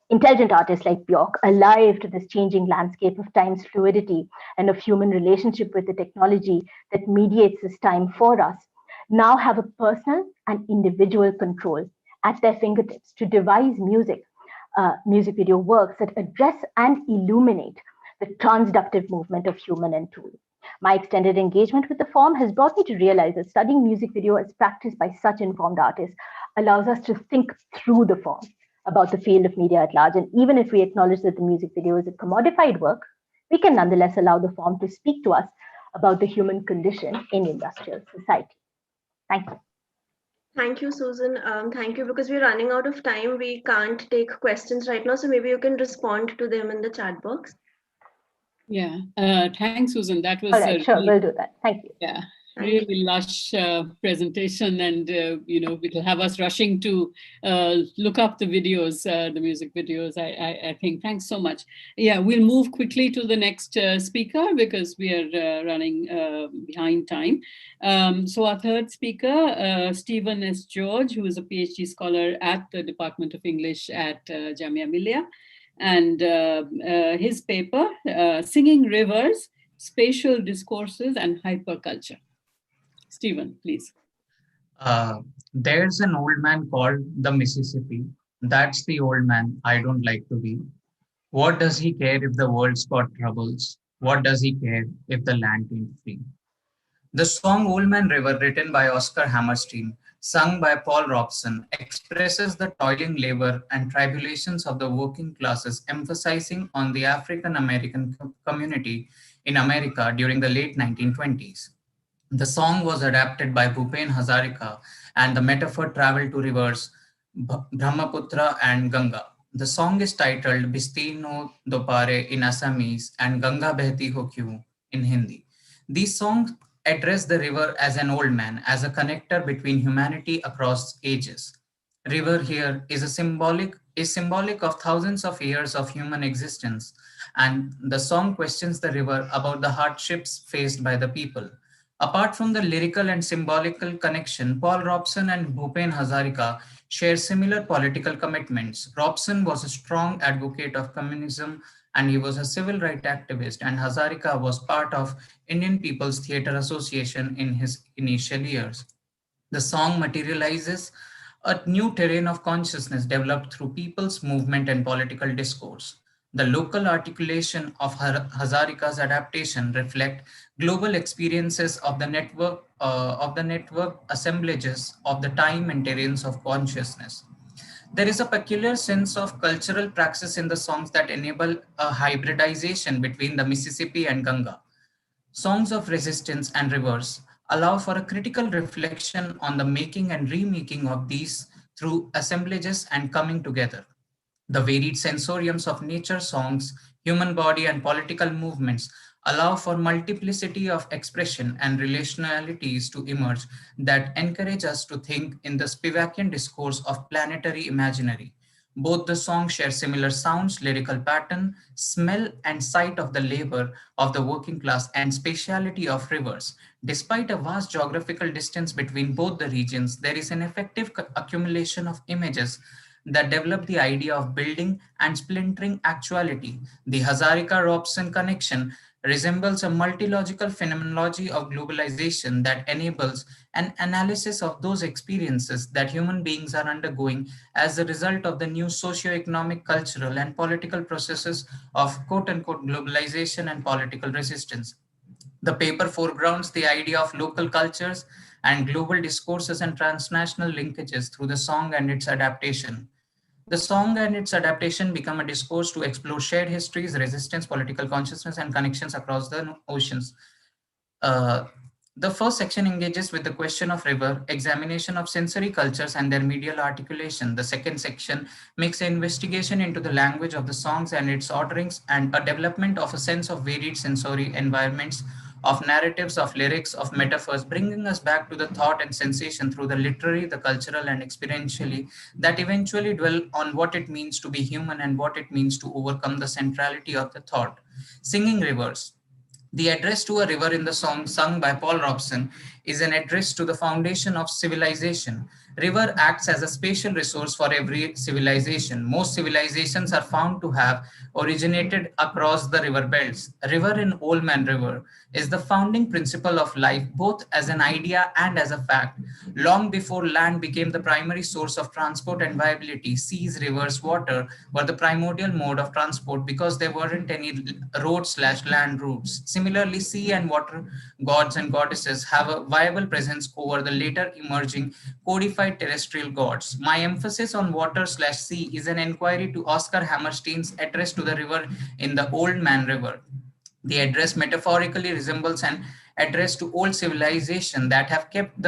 F: Intelligent artists like Björk, alive to this changing landscape of time's fluidity and of human relationship with the technology that mediates this time for us, now have a personal and individual control at their fingertips to devise music video works that address and illuminate the transductive movement of human and tool. My extended engagement with the form has brought me to realize that studying music video as practiced by such informed artists allows us to think through the form about the field of media at large. And even if we acknowledge that the music video is a commodified work, we can nonetheless allow the form to speak to us about the human condition in industrial society. Thank you.
D: Thank you, Susan. Thank you, because we're running out of time. We can't take questions right now, so maybe you can respond to them in the chat box.
A: Yeah, thanks, Susan. That was
F: all right. Sure, we'll do that. Thank you.
A: Yeah, really lush presentation, and it'll have us rushing to look up the videos, the music videos. I think. Thanks so much. Yeah, we'll move quickly to the next speaker because we are running behind time. So our third speaker, Stephen S. George, who is a PhD scholar at the Department of English at Jamia Millia. And his paper, Singing Rivers, Spatial Discourses and Hyperculture. Stephen, please.
G: There's an old man called the Mississippi. That's the old man I don't like to be. What does he care if the world's got troubles? What does he care if the land ain't free? The song Old Man River, written by Oscar Hammerstein, sung by Paul Robeson, expresses the toiling labor and tribulations of the working classes, emphasizing on the African American community in America during the late 1920s. The song was adapted by Bhupen Hazarika, and the metaphor traveled to rivers Brahmaputra and Ganga. The song is titled Bhishti no Dopare in Assamese and Ganga Behti Ho Kyun in Hindi. These songs address the river as an old man, as a connector between humanity across ages. River here is symbolic of thousands of years of human existence, and the song questions the river about the hardships faced by the people. Apart from the lyrical and symbolical connection, Paul Robeson and Bhupen Hazarika share similar political commitments. Robeson was a strong advocate of communism and he was a civil rights activist, and Hazarika was part of Indian People's Theatre Association in his initial years. The song materializes a new terrain of consciousness developed through people's movement and political discourse. The local articulation of Hazarika's adaptation reflect global experiences of the network assemblages of the time and terrains of consciousness. There is a peculiar sense of cultural praxis in the songs that enable a hybridization between the Mississippi and Ganga. Songs of resistance and reverse allow for a critical reflection on the making and remaking of these through assemblages and coming together. The varied sensoriums of nature songs, human body, and political movements allow for multiplicity of expression and relationalities to emerge that encourage us to think in the Spivakian discourse of planetary imaginary. Both the songs share similar sounds, lyrical pattern, smell, and sight of the labor of the working class and spatiality of rivers. Despite a vast geographical distance between both the regions, there is an effective accumulation of images that develop the idea of building and splintering actuality. The Hazarika-Robeson connection resembles a multilogical phenomenology of globalization that enables an analysis of those experiences that human beings are undergoing as a result of the new socio-economic, cultural, and political processes of quote-unquote globalization and political resistance. The paper foregrounds the idea of local cultures and global discourses and transnational linkages through the song and its adaptation. The song and its adaptation become a discourse to explore shared histories, resistance, political consciousness, and connections across the oceans. Uh, the first section engages with the question of river, examination of sensory cultures and their medial articulation. The second section makes an investigation into the language of the songs and its orderings and a development of a sense of varied sensory environments, of narratives, of lyrics, of metaphors, bringing us back to the thought and sensation through the literary, the cultural, and experientially that eventually dwell on what it means to be human and what it means to overcome the centrality of the thought. Singing rivers. The address to a river in the song sung by Paul Robeson is an address to the foundation of civilization. River acts as a spatial resource for every civilization. Most civilizations are found to have originated across the river belts. A river in Old Man River is the founding principle of life, both as an idea and as a fact. Long before land became the primary source of transport and viability, seas, rivers, water were the primordial mode of transport because there weren't any road/land routes. Similarly, sea and water gods and goddesses have a viable presence over the later emerging codified terrestrial gods. My emphasis on water/sea is an inquiry to Oscar Hammerstein's address to the river in the Old Man River. The address metaphorically resembles an address to old civilization that have kept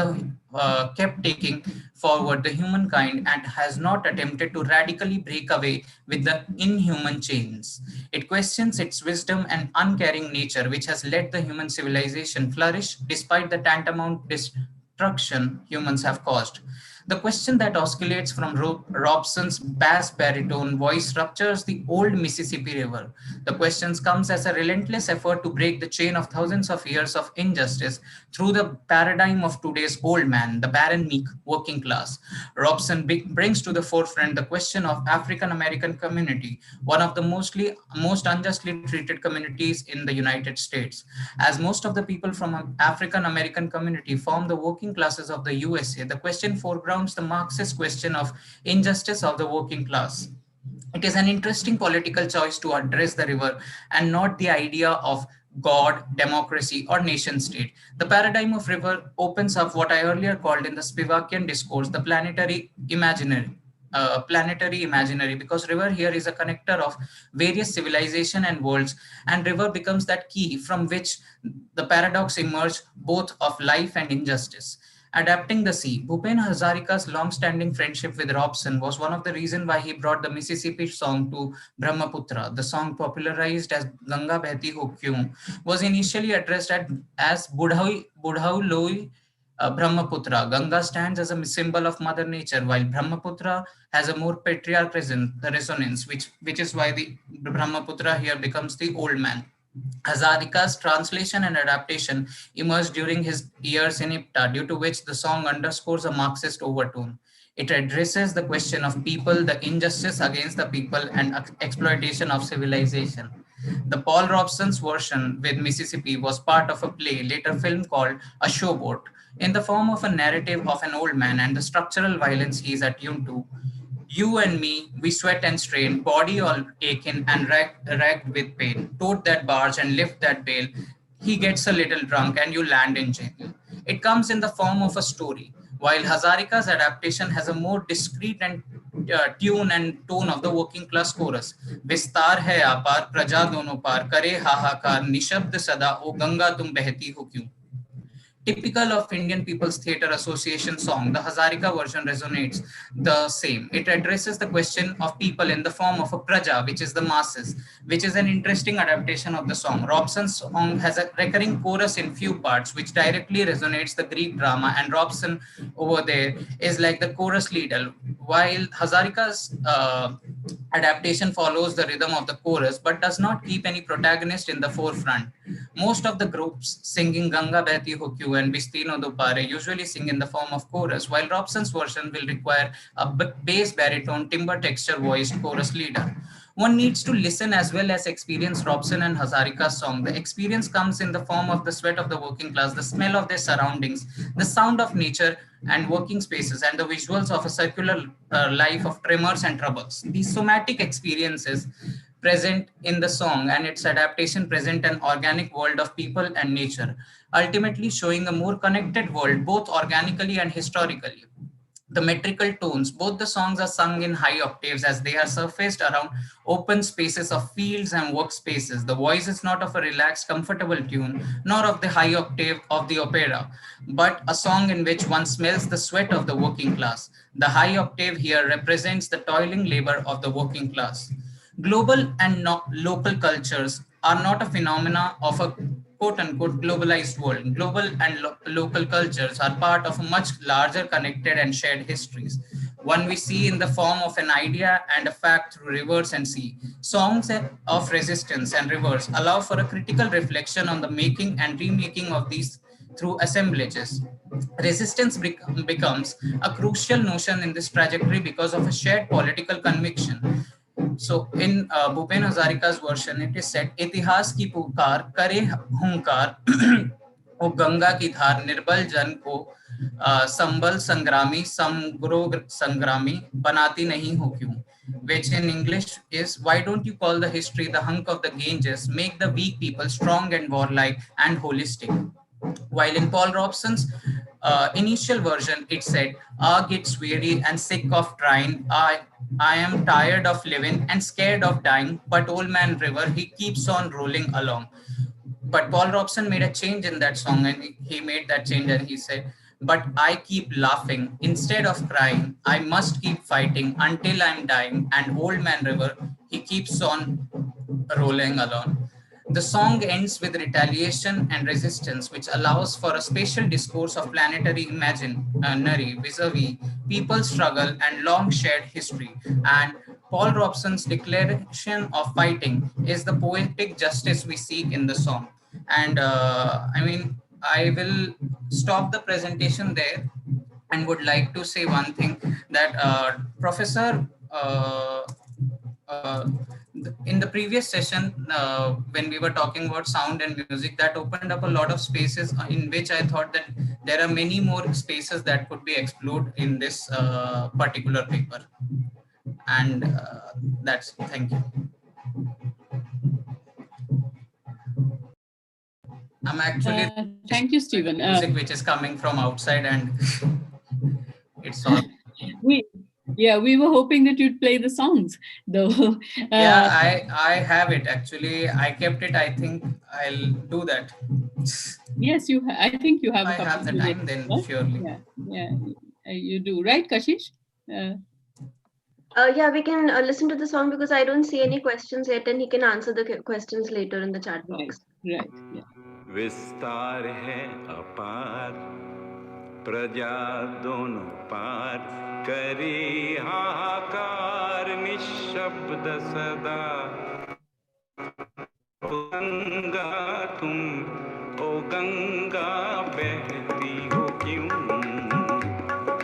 G: taking forward the humankind and has not attempted to radically break away with the inhuman chains. It questions its wisdom and uncaring nature, which has let the human civilization flourish despite the tantamount destruction humans have caused. The question that oscillates from Robson's bass baritone voice ruptures the old Mississippi River. The question comes as a relentless effort to break the chain of thousands of years of injustice through the paradigm of today's old man, the barren, meek, working class. Robson brings to the forefront the question of African American community, one of the most unjustly treated communities in the United States. As most of the people from African American community form the working classes of the U.S.A., the question foregrounds the Marxist question of injustice of the working class. It is an interesting political choice to address the river and not the idea of God, democracy, or nation state. The paradigm of river opens up what I earlier called in the Spivakian discourse, the planetary imaginary, because river here is a connector of various civilization and worlds, and river becomes that key from which the paradox emerge both of life and injustice. Adapting the sea. Bhupen Hazarika's long-standing friendship with Robson was one of the reasons why he brought the Mississippi song to Brahmaputra. The song, popularized as Ganga Behti Ho Kyun, was initially addressed as Budhau Loi Brahmaputra. Ganga stands as a symbol of Mother Nature, while Brahmaputra has a more patriarchal resonance, which is why the Brahmaputra here becomes the old man. Hazarika's translation and adaptation emerged during his years in IPTA, due to which the song underscores a Marxist overtone. It addresses the question of people, the injustice against the people, and exploitation of civilization. The Paul Robson's version with Mississippi was part of a play, later film, called A Showboat. In the form of a narrative of an old man and the structural violence he is attuned to, you and me, we sweat and strain, body all aching and racked with pain. Tote that barge and lift that bale. He gets a little drunk and you land in jail. It comes in the form of a story, while Hazarika's adaptation has a more discreet and tune and tone of the working class chorus. Vistar hai apar, praja dono par, kare hahakar, nishabd sada, o Ganga tum behti ho kyun. Typical of Indian People's Theatre Association song, the Hazarika version resonates the same. It addresses the question of people in the form of a praja, which is the masses, which is an interesting adaptation of the song. Robson's song has a recurring chorus in few parts, which directly resonates the Greek drama, and Robson over there is like the chorus leader, while Hazarika's adaptation follows the rhythm of the chorus, but does not keep any protagonist in the forefront. Most of the groups singing Ganga Behti Ho Kyun and Bistino Do Pare usually sing in the form of chorus, while Robson's version will require a bass baritone timbre texture voiced chorus leader. One needs to listen as well as experience Robson and Hazarika's song. The experience comes in the form of the sweat of the working class, the smell of their surroundings, the sound of nature and working spaces, and the visuals of a circular life of tremors and troubles. These somatic experiences present in the song and its adaptation present an organic world of people and nature, ultimately showing a more connected world, both organically and historically. The metrical tones, both the songs are sung in high octaves as they are surfaced around open spaces of fields and workspaces. The voice is not of a relaxed, comfortable tune, nor of the high octave of the opera, but a song in which one smells the sweat of the working class. The high octave here represents the toiling labor of the working class. Global and local cultures are not a phenomena of a quote-unquote globalized world. Global and local cultures are part of a much larger connected and shared histories, one we see in the form of an idea and a fact through rivers and sea. Songs of resistance and rivers allow for a critical reflection on the making and remaking of these through assemblages. Resistance becomes a crucial notion in this trajectory because of a shared political conviction. So in Bhupen Hazarika's version, it is said, इतिहास की पुकार करे हुंकार ओ गंगा की धार निर्बल जन को संबल संग्रामी समग्रो संग्रामी बनाती नहीं हो क्यों, which in English is, why don't you call the history the hunk of the Ganges, make the weak people strong and warlike and holistic. While in Paul Robson's initial version, it said, gets weary and sick of trying. I am tired of living and scared of dying, but old man river, he keeps on rolling along. But Paul Robson made a change in that song, and he made that change and he said, but I keep laughing instead of crying. I must keep fighting until I'm dying. And old man river, he keeps on rolling along. The song ends with retaliation and resistance, which allows for a spatial discourse of planetary imaginary vis-a-vis people's struggle and long shared history. And Paul Robson's declaration of fighting is the poetic justice we seek in the song. And I will stop the presentation there and would like to say one thing, that Professor in the previous session, when we were talking about sound and music, that opened up a lot of spaces in which I thought that there are many more spaces that could be explored in this particular paper. And that's, thank you. I'm actually
A: thank you, Stephen.
G: Music which is coming from outside, and it's all.
A: We were hoping that you'd play the songs, though.
G: Yeah, I have it actually. I kept it. I think I'll do that.
A: Yes, I think you have a
G: I
A: couple
G: have the
A: of
G: time,
A: minutes,
G: then
A: right?
G: surely.
A: Yeah, you do, right, Kashish?
D: Yeah, we can listen to the song because I don't see any questions yet, and he can answer the questions later in the chat box.
A: Right, yeah.
H: विस्तार है अपार प्रजा दोनों पार करी हाहाकार निशब्द सदा ओ गंगा तुम ओ गंगा बहती हो क्यों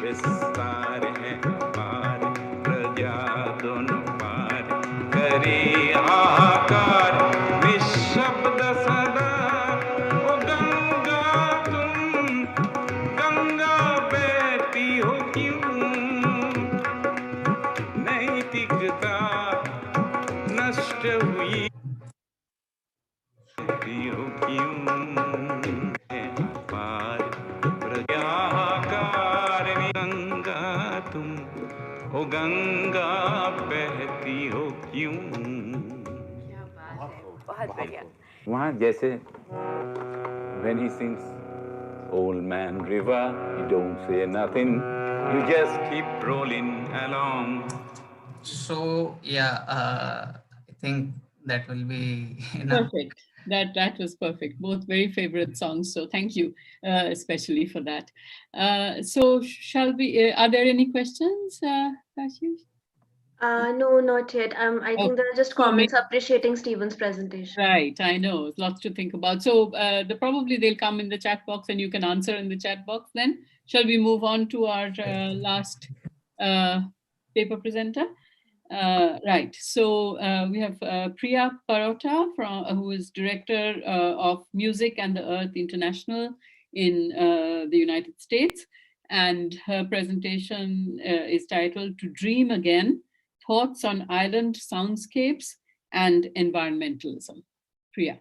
H: विस्तार है अपार प्रजा दोनों पार करी हाहाकार निशब्द सदा ओ गंगा तुम गंगा बहती हो क्यों नैतिकता नष्ट हुई हो क्यों पार प्रजाकार गंगा तुम ओ गंगा बहती हो क्यों
F: बहुत बढ़िया
H: वहाँ जैसे when he sings old man river you don't say nothing you just keep rolling along
G: So yeah, I think that will be enough.
A: Perfect. That was perfect. Both very favorite songs. So thank you, especially for that. So shall we? Are there any questions, Kashish?
D: No, not yet. I think there are just
A: So
D: comments appreciating Stephen's presentation.
A: Right, I know, lots to think about. So probably they'll come in the chat box and you can answer in the chat box then. Shall we move on to our last paper presenter? Right, so we have Priya Parrotta, who is Director of Music and the Earth International in the United States. And her presentation is titled To Dream Again, Thoughts on Island Soundscapes and Environmentalism. Priya.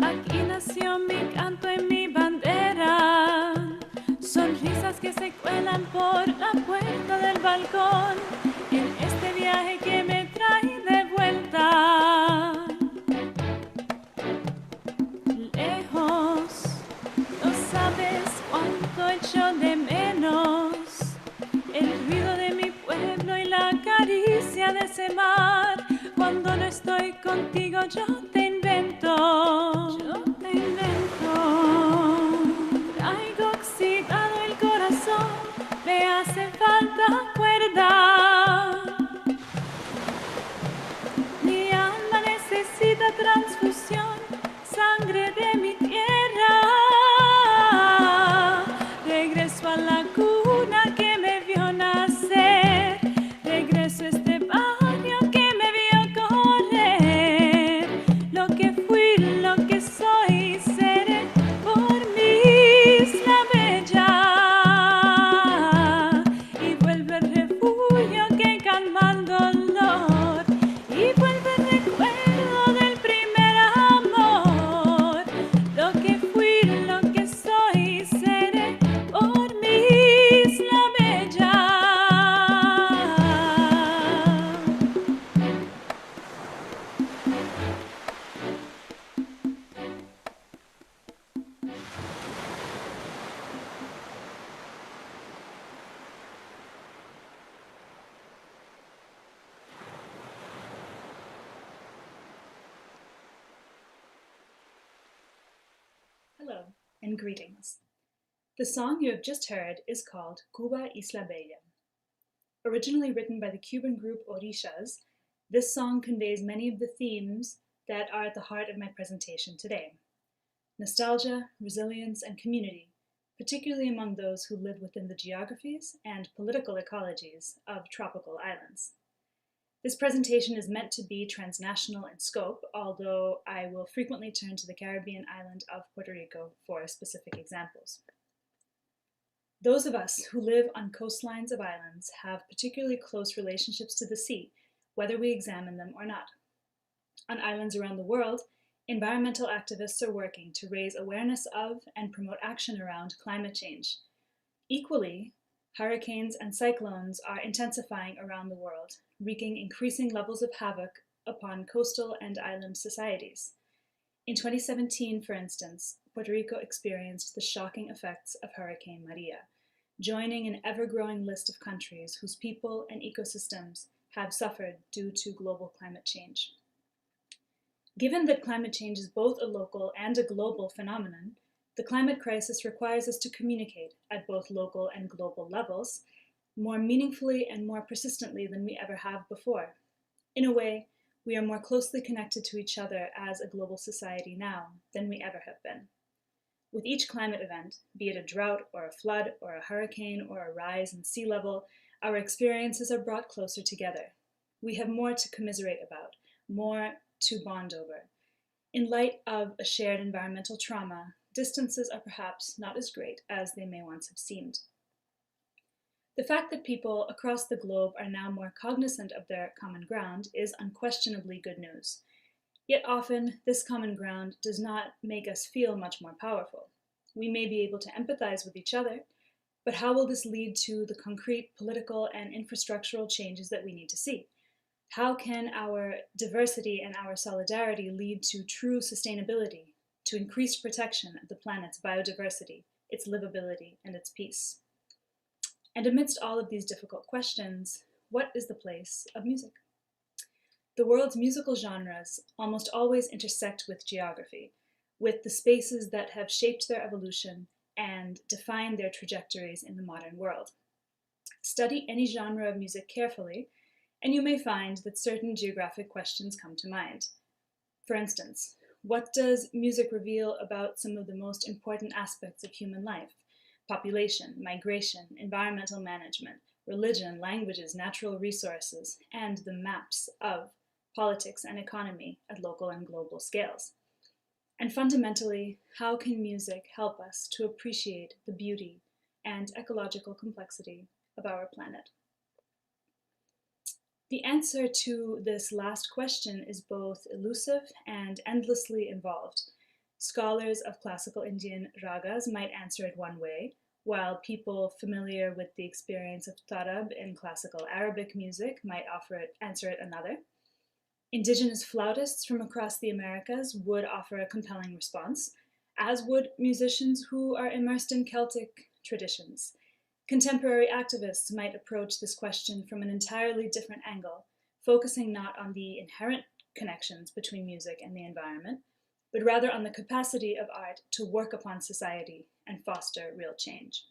I: Aquí nació mi canto y mi bandera, sonrisas que se cuelan por la puerta del balcón, en este viaje que me trae de vuelta. Lejos, no sabes cuánto echo de menos el ruido de mi pueblo y la caricia de ese mar. Cuando no estoy contigo yo te invento, traigo oxidado el corazón, me hace falta cuerda, mi alma necesita transfusión, sangre de mi tierra, regreso a la cuna que me vio nacer, regreso a este barrio que me vio correr, lo que fui, lo que soy, seré por mi isla bella, y vuelve el refugio que calma el dolor, y vuelve el recuerdo del primer amor, lo que fui, lo que soy, seré por mi isla bella.
J: Hello and greetings. The song you have just heard is called Cuba Isla Bella. Originally written by the Cuban group Orishas, this song conveys many of the themes that are at the heart of my presentation today. Nostalgia, resilience, and community, particularly among those who live within the geographies and political ecologies of tropical islands. This presentation is meant to be transnational in scope, although I will frequently turn to the Caribbean island of Puerto Rico for specific examples. Those of us who live on coastlines of islands have particularly close relationships to the sea, whether we examine them or not. On islands around the world, environmental activists are working to raise awareness of and promote action around climate change. Equally, hurricanes and cyclones are intensifying around the world, wreaking increasing levels of havoc upon coastal and island societies. In 2017, for instance, Puerto Rico experienced the shocking effects of Hurricane Maria, joining an ever-growing list of countries whose people and ecosystems have suffered due to global climate change. Given that climate change is both a local and a global phenomenon, the climate crisis requires us to communicate at both local and global levels more meaningfully and more persistently than we ever have before. In a way, we are more closely connected to each other as a global society now than we ever have been. With each climate event, be it a drought or a flood or a hurricane or a rise in sea level, our experiences are brought closer together. We have more to commiserate about, more to bond over. In light of a shared environmental trauma, distances are perhaps not as great as they may once have seemed. The fact that people across the globe are now more cognizant of their common ground is unquestionably good news. Yet often, this common ground does not make us feel much more powerful. We may be able to empathize with each other, but how will this lead to the concrete political and infrastructural changes that we need to see? How can our diversity and our solidarity lead to true sustainability, to increased protection of the planet's biodiversity, its livability, and its peace? And amidst all of these difficult questions, what is the place of music? The world's musical genres almost always intersect with geography, with the spaces that have shaped their evolution and defined their trajectories in the modern world. Study any genre of music carefully, and you may find that certain geographic questions come to mind. For instance, what does music reveal about some of the most important aspects of human life? Population, migration, environmental management, religion, languages, natural resources, and the maps of politics and economy at local and global scales. And fundamentally, how can music help us to appreciate the beauty and ecological complexity of our planet? The answer to this last question is both elusive and endlessly involved. Scholars of classical Indian ragas might answer it one way, while people familiar with the experience of tarab in classical Arabic music might answer it another. Indigenous flautists from across the Americas would offer a compelling response, as would musicians who are immersed in Celtic traditions. Contemporary activists might approach this question from an entirely different angle, focusing not on the inherent connections between music and the environment, but rather on the capacity of art to work upon society and foster real change.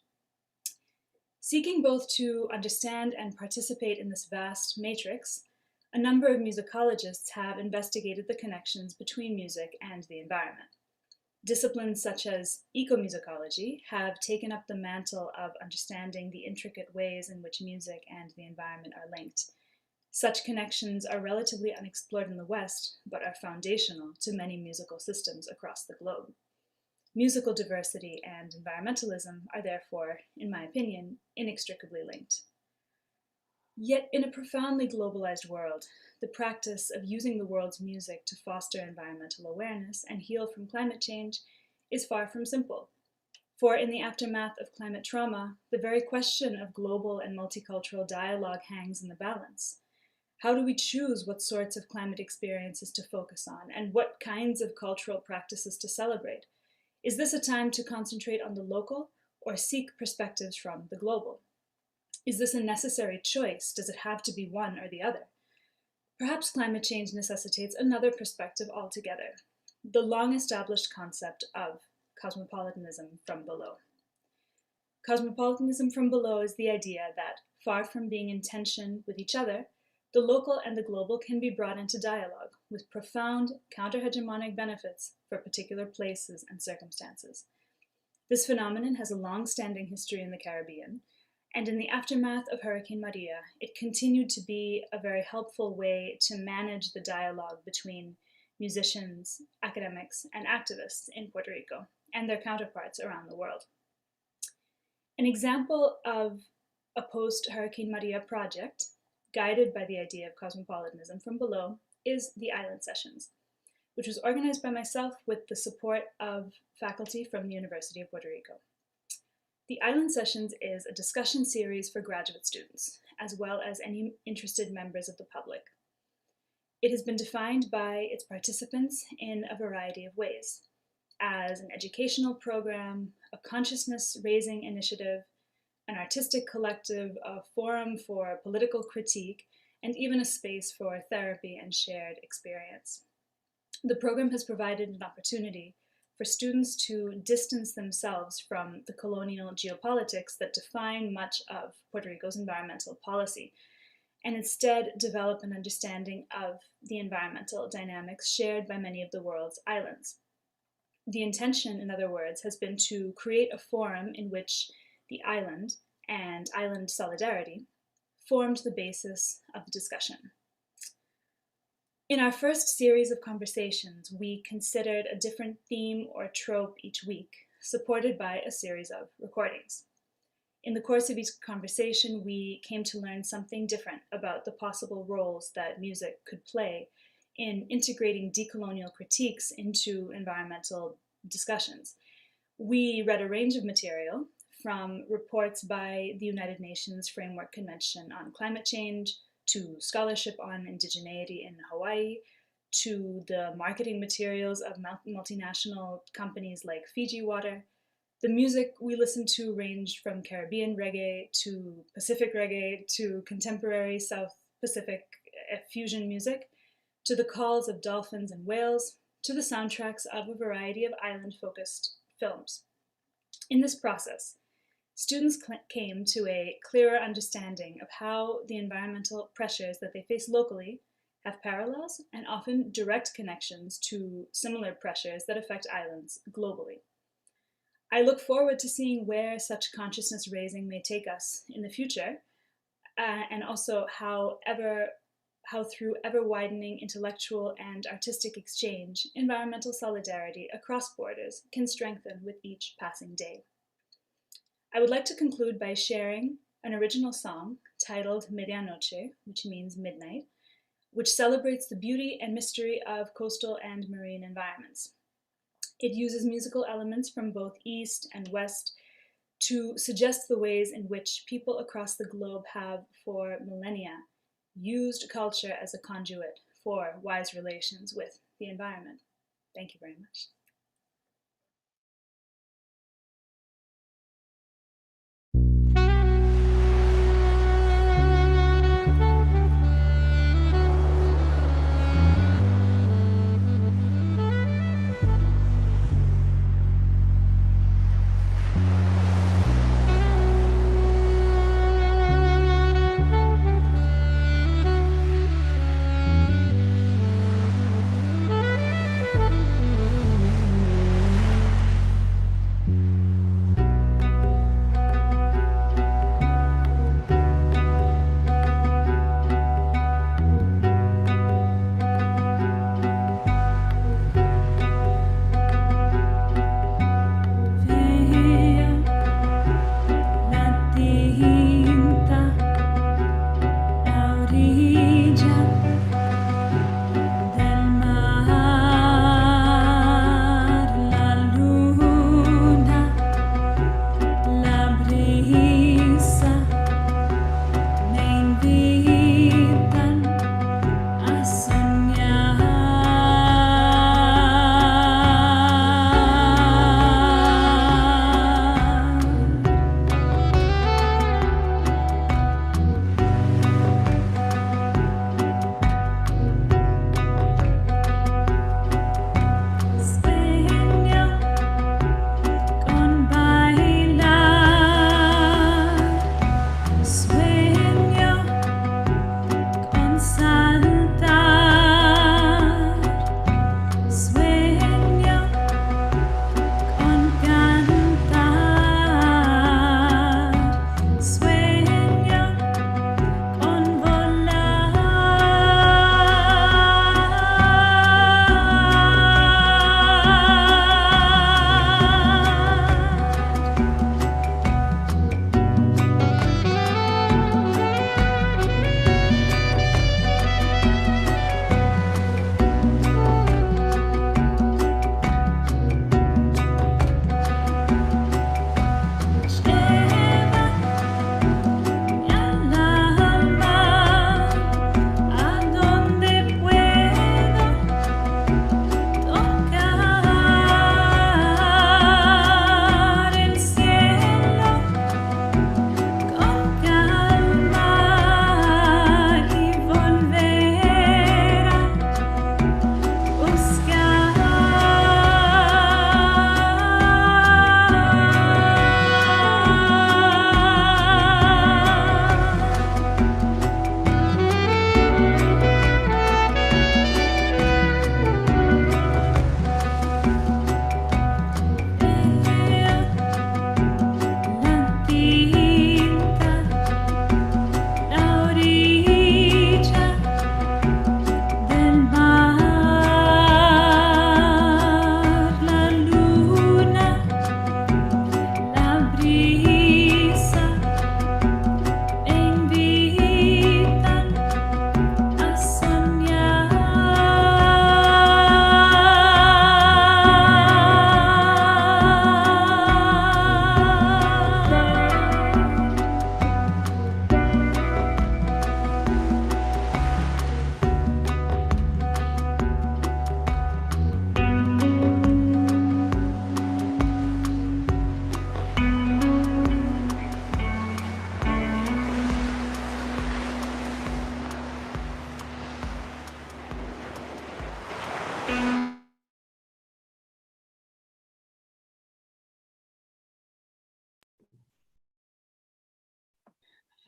J: Seeking both to understand and participate in this vast matrix, a number of musicologists have investigated the connections between music and the environment. Disciplines such as ecomusicology have taken up the mantle of understanding the intricate ways in which music and the environment are linked. Such connections are relatively unexplored in the West, but are foundational to many musical systems across the globe. Musical diversity and environmentalism are therefore, in my opinion, inextricably linked. Yet in a profoundly globalized world, the practice of using the world's music to foster environmental awareness and heal from climate change is far from simple. For in the aftermath of climate trauma, the very question of global and multicultural dialogue hangs in the balance. How do we choose what sorts of climate experiences to focus on and what kinds of cultural practices to celebrate? Is this a time to concentrate on the local or seek perspectives from the global? Is this a necessary choice? Does it have to be one or the other? Perhaps climate change necessitates another perspective altogether, the long-established concept of cosmopolitanism from below. Cosmopolitanism from below is the idea that, far from being in tension with each other, the local and the global can be brought into dialogue with profound counter-hegemonic benefits for particular places and circumstances. This phenomenon has a long-standing history in the Caribbean, And in the aftermath of Hurricane Maria, it continued to be a very helpful way to manage the dialogue between musicians, academics, and activists in Puerto Rico and their counterparts around the world. An example of a post-Hurricane Maria project, guided by the idea of cosmopolitanism from below, is the Island Sessions, which was organized by myself with the support of faculty from the University of Puerto Rico. The Island Sessions is a discussion series for graduate students, as well as any interested members of the public. It has been defined by its participants in a variety of ways, as an educational program, a consciousness-raising initiative, an artistic collective, a forum for political critique, and even a space for therapy and shared experience. The program has provided an opportunity for students to distance themselves from the colonial geopolitics that define much of Puerto Rico's environmental policy, and instead develop an understanding of the environmental dynamics shared by many of the world's islands. The intention, in other words, has been to create a forum in which the island and island solidarity formed the basis of the discussion. In our first series of conversations, we considered a different theme or trope each week, supported by a series of recordings. In the course of each conversation, we came to learn something different about the possible roles that music could play in integrating decolonial critiques into environmental discussions. We read a range of material, from reports by the United Nations Framework Convention on Climate Change, to scholarship on indigeneity in Hawaii, to the marketing materials of multinational companies like Fiji Water. The music we listened to ranged from Caribbean reggae to Pacific reggae to contemporary South Pacific fusion music, to the calls of dolphins and whales, to the soundtracks of a variety of island-focused films. In this process, students came to a clearer understanding of how the environmental pressures that they face locally have parallels and often direct connections to similar pressures that affect islands globally. I look forward to seeing where such consciousness raising may take us in the future, and also how through ever-widening intellectual and artistic exchange, environmental solidarity across borders can strengthen with each passing day. I would like to conclude by sharing an original song titled Medianoche, which means midnight, which celebrates the beauty and mystery of coastal and marine environments. It uses musical elements from both East and West to suggest the ways in which people across the globe have, for millennia, used culture as a conduit for wise relations with the environment. Thank you very much.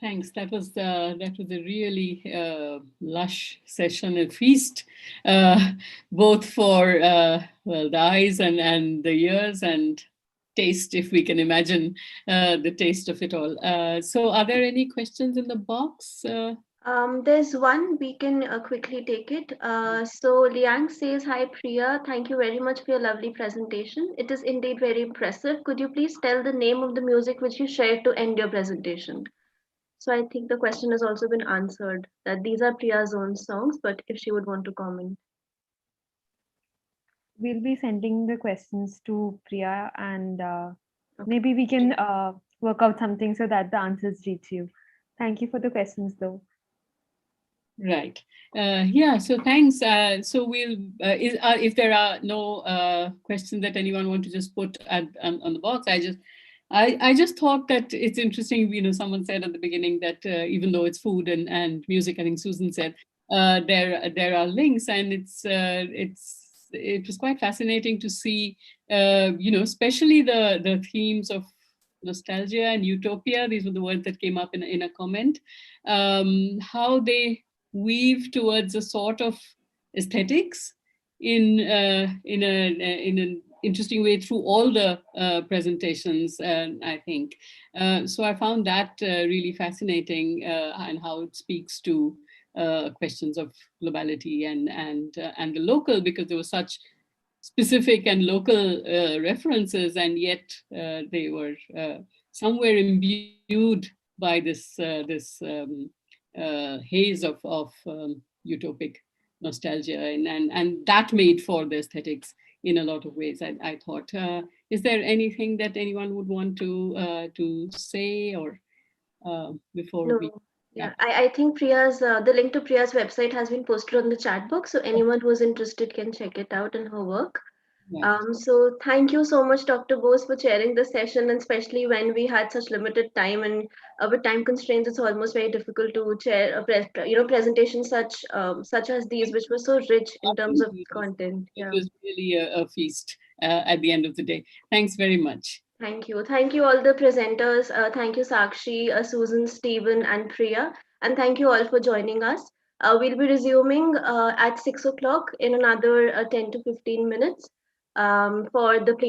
A: Thanks. That was a really lush session, a feast, both for well, the eyes and the ears, and taste, if we can imagine the taste of it all. So, are there any questions in the box?
D: There's one, we can quickly take it. So Liang says, "Hi Priya, thank you very much for your lovely presentation. It is indeed very impressive. Could you please tell the name of the music which you shared to end your presentation?" So I think the question has also been answered, that these are Priya's own songs, but if she would want to comment.
C: We'll be sending the questions to Priya, and maybe we can work out something so that the answers reach you. Thank you for the questions, though.
A: Right. Yeah. So thanks. So we'll if there are no questions that anyone want to just put on the box, I just thought that it's interesting. You know, someone said at the beginning that even though it's food and music, I think Susan said there are links, and it was quite fascinating to see. You know, especially the themes of nostalgia and utopia. These were the words that came up in a comment. How they weave towards a sort of aesthetics in an interesting way through all the presentations, I think. So I found that really fascinating, and how it speaks to questions of globality and the local, because there were such specific and local references, and yet they were somewhere imbued by this haze of utopic nostalgia, and that made for the aesthetics in a lot of ways. I thought, is there anything that anyone would want to say, or before
D: No.
A: we?
D: Yeah, I think Priya's the link to Priya's website has been posted on the chat box, so anyone who's interested can check it out and her work.
A: Yeah.
D: So thank you so much, Dr. Bose, for chairing this session, and especially when we had such limited time, and with time constraints, it's almost very difficult to chair a presentations such as these, which were so rich in terms of content.
A: It
D: Yeah.
A: was really a feast at the end of the day. Thanks very much.
D: Thank you. Thank you all the presenters. Thank you, Sakshi, Susan, Stephen, and Priya. And thank you all for joining us. We'll be resuming at 6 o'clock in another 10 to 15 minutes for the